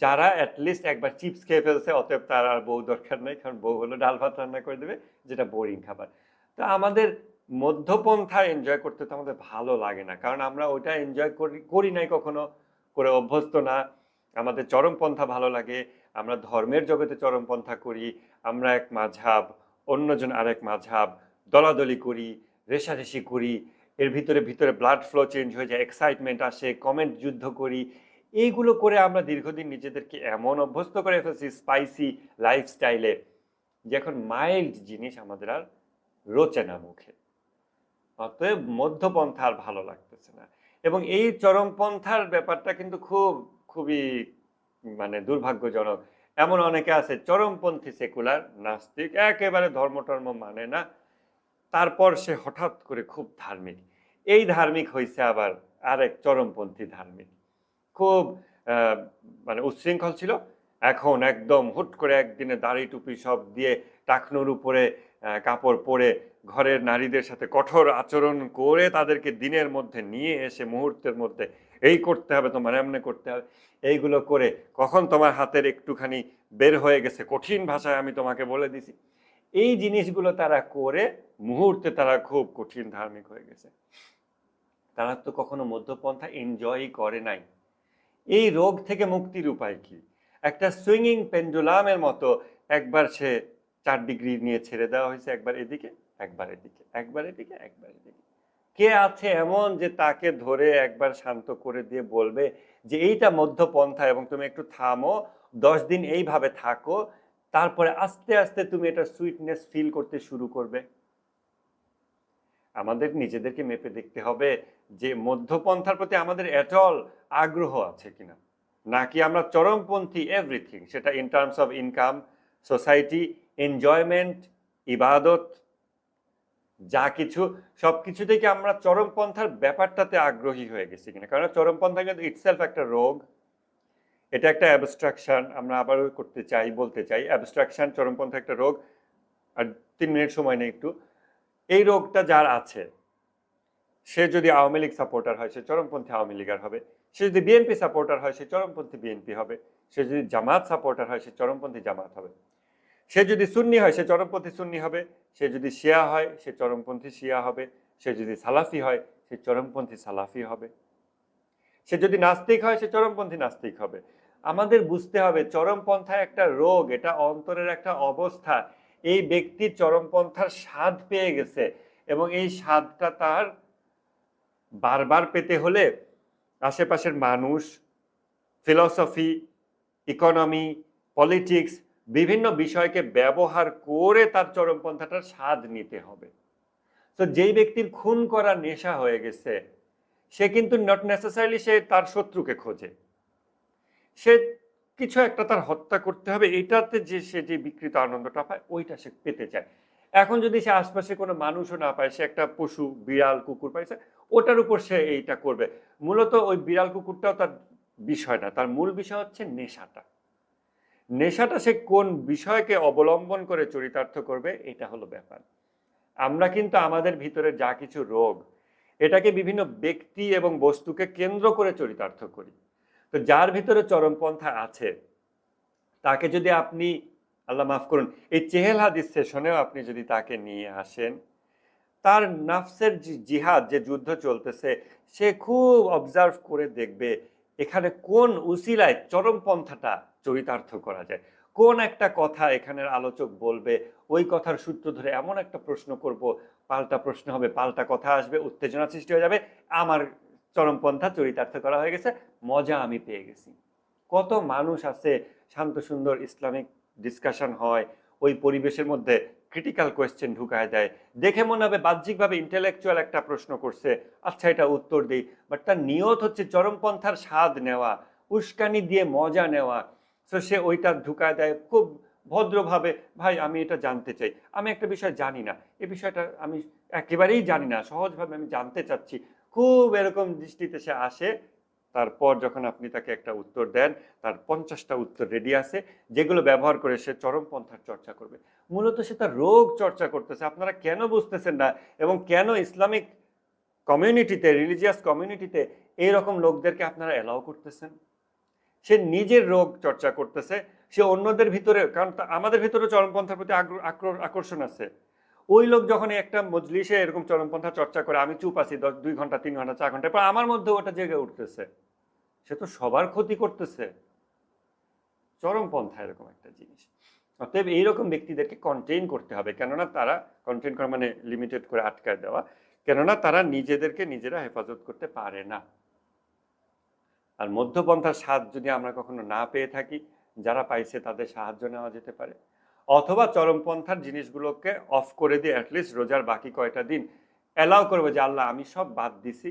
যারা অ্যাটলিস্ট একবার চিপস খেয়ে ফেলছে, অতএব তার আর বউ দরকার নেই, কারণ বউ হলো ডাল ভাত রান্না করে দেবে, যেটা বোরিং খাবার। তো আমাদের মধ্যপন্থা এনজয় করতে তো আমাদের ভালো লাগে না, কারণ আমরা ওইটা এনজয় করি করি নাই কখনো, করে অভ্যস্ত না। আমাদের চরমপন্থা ভালো লাগে, আমরা ধর্মের জগতে চরমপন্থা করি, আমরা এক মাঝহাব, অন্যজন আরেক মাঝহাব, দলাদলি করি, রেষারেষি করি, এর ভিতরে ভিতরে ব্লাড ফ্লো চেঞ্জ হয়ে যায়, এক্সাইটমেন্ট আসে, কমেন্ট যুদ্ধ করি। এইগুলো করে আমরা দীর্ঘদিন নিজেদেরকে এমন অভ্যস্ত করে ফেলছি স্পাইসি লাইফস্টাইলে, যে এখন মাইল্ড জিনিস আমাদের আর রোচে না মুখে। অতএব মধ্যপন্থা আর ভালো লাগতেছে না। এবং এই চরমপন্থার ব্যাপারটা কিন্তু খুবই মানে দুর্ভাগ্যজনক। এমন অনেকে আছে চরমপন্থী সেকুলার নাস্তিক, একেবারে ধর্ম টর্ম মানে না, তারপর সে হঠাৎ করে খুব ধার্মিক। এই ধার্মিক হয়েছে আবার আরেক চরমপন্থী ধার্মিক, খুব আহ, মানে উচ্ছৃঙ্খল ছিল, এখন একদম হুট করে একদিনে দাড়ি টুপি সব দিয়ে টাকনুর উপরে কাপড় পরে ঘরের নারীদের সাথে কঠোর আচরণ করে তাদেরকে দিনের মধ্যে নিয়ে এসে মুহূর্তের মধ্যে এই করতে হবে তোমার, এমনি করতে হবে, এইগুলো করে কখন তোমার হাতের একটুখানি বের হয়ে গেছে কঠিন ভাষায় আমি তোমাকে বলে দিছি, এই জিনিসগুলো তারা করে মুহূর্তে তারা খুব কঠিন ধার্মিক হয়ে গেছে। তারা তো কখনো মধ্যপন্থা এনজয় করে নাই। এই রোগ থেকে মুক্তির উপায় কি? একটা সুইঙ্গিং পেন্ডুলামের মতো একবার সে 4 ডিগ্রি নিয়ে ছেড়ে দেওয়া হয়েছে, একবার এদিকে একবার এদিকে, একবার এদিকে একবার এদিকে। কে আছে এমন যে তাকে ধরে একবার শান্ত করে দিয়ে বলবে যে এইটা মধ্যপন্থা এবং তুমি একটু থামো, 10 দিন এইভাবে থাকো, তারপরে আস্তে আস্তে তুমি এটা সুইটনেস ফিল করতে শুরু করবে। আমাদের নিজেদেরকে মেপে দেখতে হবে যে মধ্যপন্থার প্রতি আমাদের এটল আগ্রহ আছে কিনা, নাকি আমরা চরমপন্থী এভরিথিং, সেটা in terms of income, society, enjoyment, ইবাদত, যা কিছু সবকিছু থেকে আমরা চরমপন্থার ব্যাপারটাতে আগ্রহী হয়ে গেছি কিনা। কারণ চরমপন্থা কিন্তু ইটসেলফ একটা রোগ, এটা একটা অ্যাবস্ট্রাকশন। আমরা আবারও করতে চাই, বলতে চাই, অ্যাবস্ট্রাকশন, চরমপন্থা একটা রোগ। আর 3 মিনিট সময় নেই একটু। এই রোগটা যার আছে, সে যদি আওয়ামী লীগ সাপোর্টার হয় সে চরমপন্থী আওয়ামী লীগার হবে, সে যদি বিএনপি সাপোর্টার হয় সে চরমপন্থী বিএনপি হবে, সে যদি জামাত সাপোর্টার হয় সে চরমপন্থী জামাত হবে, সে যদি সুন্নি হয় সে চরমপন্থী সুন্নি হবে, সে যদি শিয়া হয় সে চরমপন্থী শিয়া হবে, সে যদি সালাফি হয় সে চরমপন্থী সালাফি হবে, সে যদি নাস্তিক হয় সে চরমপন্থী নাস্তিক হবে। আমাদের বুঝতে হবে চরমপন্থা একটা রোগ, এটা অন্তরের একটা অবস্থা। এই ব্যক্তি চরমপন্থার স্বাদ পেয়ে গেছে এবং এই স্বাদটা তার বারবার পেতে হলে আশেপাশের মানুষ, ফিলসফি, ইকোনমি, পলিটিক্স, বিভিন্ন বিষয়কে ব্যবহার করে তার চরমপন্থাটার স্বাদ নিতে হবে। তো যেই ব্যক্তির খুন করা নেশা হয়ে গেছে, সে কিন্তু নট নেসেসারিলি সে তার শত্রুকে খোঁজে, সে কিছু একটা তার হত্যা করতে হবে, এটাতে যে সে যে বিকৃত আনন্দটা পায় ওইটা সে পেতে চায়। এখন যদি সে আশপাশে কোনো মানুষও না পায়, সে একটা পশু বিড়াল কুকুর পাইছে, ওটার উপর সে এইটা করবে। মূলত ওই বিড়াল কুকুরটাও তার বিষয় না, তার মূল বিষয় হচ্ছে নেশাটা। নেশাটা সে কোন বিষয়কে অবলম্বন করে চরিতার্থ করবে, এটা হলো ব্যাপার। আমরা কিন্তু আমাদের ভিতরে যা কিছু রোগ, এটাকে বিভিন্ন ব্যক্তি এবং বস্তুকে কেন্দ্র করে চরিতার্থ করি। তো যার ভিতরে চরমপন্থা আছে, তাকে যদি আপনি, আল্লাহ মাফ করুন, এই চেহেল হাদিস সেশনেও আপনি যদি তাকে নিয়ে আসেন, তার নাফসের জিহাদ, যে যুদ্ধ চলতেছে, সে খুব অবজার্ভ করে দেখবে এখানে কোন উসিলায় চরমপন্থাটা চরিতার্থ করা যায়, কোন একটা কথা এখানের আলোচক বলবে, ওই কথার সূত্র ধরে এমন একটা প্রশ্ন করব, পাল্টা প্রশ্ন হবে, পাল্টা কথা আসবে, উত্তেজনা সৃষ্টি হয়ে যাবে, আমার চরমপন্থা চরিতার্থ করা হয়ে গেছে, মজা আমি পেয়ে গেছি। কত মানুষ আছে, শান্ত সুন্দর ইসলামিক ডিসকাশন হয়, ওই পরিবেশের মধ্যে ক্রিটিক্যাল কোয়েশ্চেন ঢুকায় দেয়, দেখে মনে হবে বাহ্যিকভাবে ইন্টেলেকচুয়াল একটা প্রশ্ন করছে, আচ্ছা এটা উত্তর দিই, বাট তার নিয়ত হচ্ছে চরমপন্থার স্বাদ নেওয়া, উস্কানি দিয়ে মজা নেওয়া। তো সে ওইটা ঢুকায় দেয় খুব ভদ্রভাবে, ভাই আমি এটা জানতে চাই, আমি একটা বিষয় জানি না, এই বিষয়টা আমি একেবারেই জানি না, সহজভাবে আমি জানতে চাচ্ছি, খুব এরকম দৃষ্টিতে সে আসে। তারপর যখন আপনি তাকে একটা উত্তর দেন, তার 50টা উত্তর রেডি আছে, যেগুলো ব্যবহার করে সে চরমপন্থার চর্চা করবে। মূলত সে তার রোগ চর্চা করতেছে। আপনারা কেন বুঝতেছেন না এবং কেন ইসলামিক কমিউনিটিতে, রিলিজিয়াস কমিউনিটিতে এইরকম লোকদেরকে আপনারা অ্যালাউ করতেছেন? সে নিজের রোগ চর্চা করতেছে, সে অন্যদের ভিতরে, কারণ আমাদের ভিতরে চরমপন্থার প্রতি আকর্ষণ আছে। ওই লোক যখন একটা মজলিসে এরকম চরমপন্থা চর্চা করে, আমি চুপ আছি 2 ঘন্টা 3 ঘন্টা 4 ঘন্টা পর, আমার মধ্যে ওটা জেগে উঠতেছে, সে তো সবার ক্ষতি করতেছে। চরমপন্থা এরকম একটা জিনিস। অতএব এইরকম ব্যক্তিদেরকে কন্টেইন করতে হবে, কেননা তারা, কন্টেইন করা মানে লিমিটেড করে আটকায় দেওয়া, কেননা তারা নিজেদেরকে নিজেরা হেফাজত করতে পারে না। আর মধ্যপন্থার স্বাদ যদি আমরা কখনো না পেয়ে থাকি, যারা পাইছে তাদের সাহায্য নেওয়া যেতে পারে, অথবা চরমপন্থার জিনিসগুলোকে অফ করে দিয়ে অ্যাটলিস্ট রোজার বাকি কয়টা দিন অ্যালাউ করবো যে আল্লাহ আমি সব বাদ দিছি,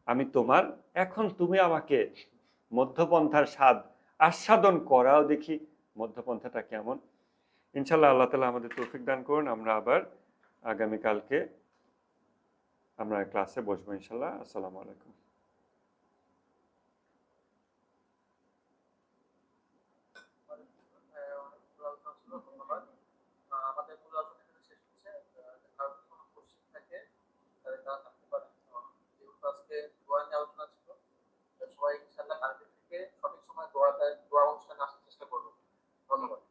আমি তোমার, এখন তুমি আমাকে মধ্যপন্থার স্বাদ আস্বাদন করাও, দেখি মধ্যপন্থাটা কেমন। ইনশাল্লাহ আল্লাহ তালা আমাদের তৌফিক দান করুন। আমরা আবার আগামীকালকে আমরা ক্লাসে বসবো ইনশাল্লাহ। আসসালামু আলাইকুম। ধন্যবাদ। আমাদের মূল আলোচনা এখানে শেষ হচ্ছে। কারো যদি কোনো কোশ্চেন থাকে তাহলে তারা থাকতে পারে। যেহেতু আজকে দোয়া নিয়ে আলোচনা ছিল, সবাই ইনশাআল্লাহ কালকে থেকে সঠিক সময় দোয়া অনুষ্ঠানে আসার চেষ্টা করবো। ধন্যবাদ।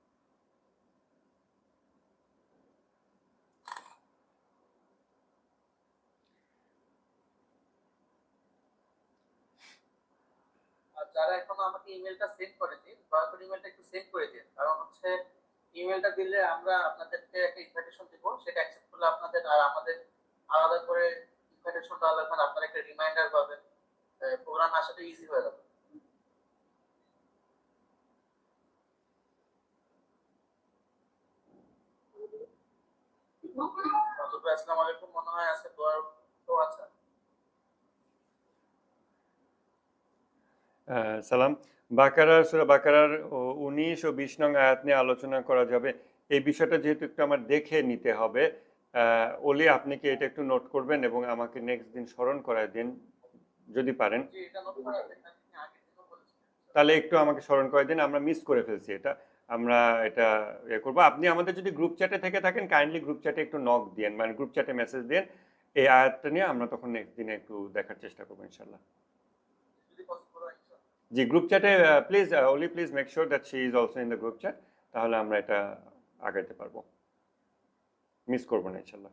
আর যারা এখনো আমাকে ইমেলটা সেন্ড করেনি, দয়া করে ইমেলটা একটু সেন্ড করে দিন। কারণ হচ্ছে ইমেলটা দিলে আমরা আপনাদেরকে একটা ইনভাইটেশন দিব, সেটা অ্যাকসেপ্ট করলে আপনাদের আর আমাদের আলাদা করে ইনভাইটেশন দেওয়া লাগবে না, আপনারা একটা রিমাইন্ডার পাবেন, প্রোগ্রাম আসাটা ইজি হয়ে যাবে। আসসালামু আলাইকুম। মনে হয় আজকে দোয়ার তো আছে। সালাম। সূরা বাকারার ১৯ ও ২০ নং আয়াত নিয়ে আলোচনা করা যাবে। এই বিষয়টা যেহেতু একটু আমার দেখে নিতে হবে। আ অলি আপনি কি এটা একটু নোট করবেন এবং আমাকে নেক্সট দিন স্মরণ করায় দিন যদি পারেন। জি, এটা নোট করা আছে। এটা আপনি আগের দিনও বলেছিলেন। তাহলে একটু আমাকে স্মরণ করায় দিন। আমরা মিস করে ফেলছি এটা। আমরা এটা করব। আপনি আমাদের যদি গ্রুপ চ্যাটে থেকে থাকেন কাইন্ডলি গ্রুপ চ্যাটে একটু নক দিয়েন। মানে গ্রুপ চ্যাটে মেসেজ দিয়েন। এই আয়াতটা নিয়ে আমরা তখন নেক্সট দিনে একটু দেখার চেষ্টা করব ইনশাআল্লাহ। যদি পসিবল হয় ইনশাআল্লাহ। জি, group চ্যাটে please Oli please make sure that she is also in the group chat. তাহলে আমরা এটা আগাইতে পারবো। মিস করব না ইনশাআল্লাহ।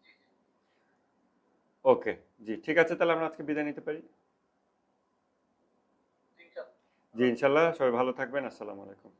জি, জি। ওকে। জি, ঠিক আছে তাহলে আমরা আজকে বিদায় নিতে পারি। জি, ইনশাআল্লাহ। জি, আল্লাহ হাফেজ। ইনশাআল্লাহ সবাই ভালো থাকবেন। আসসালামু আলাইকুম।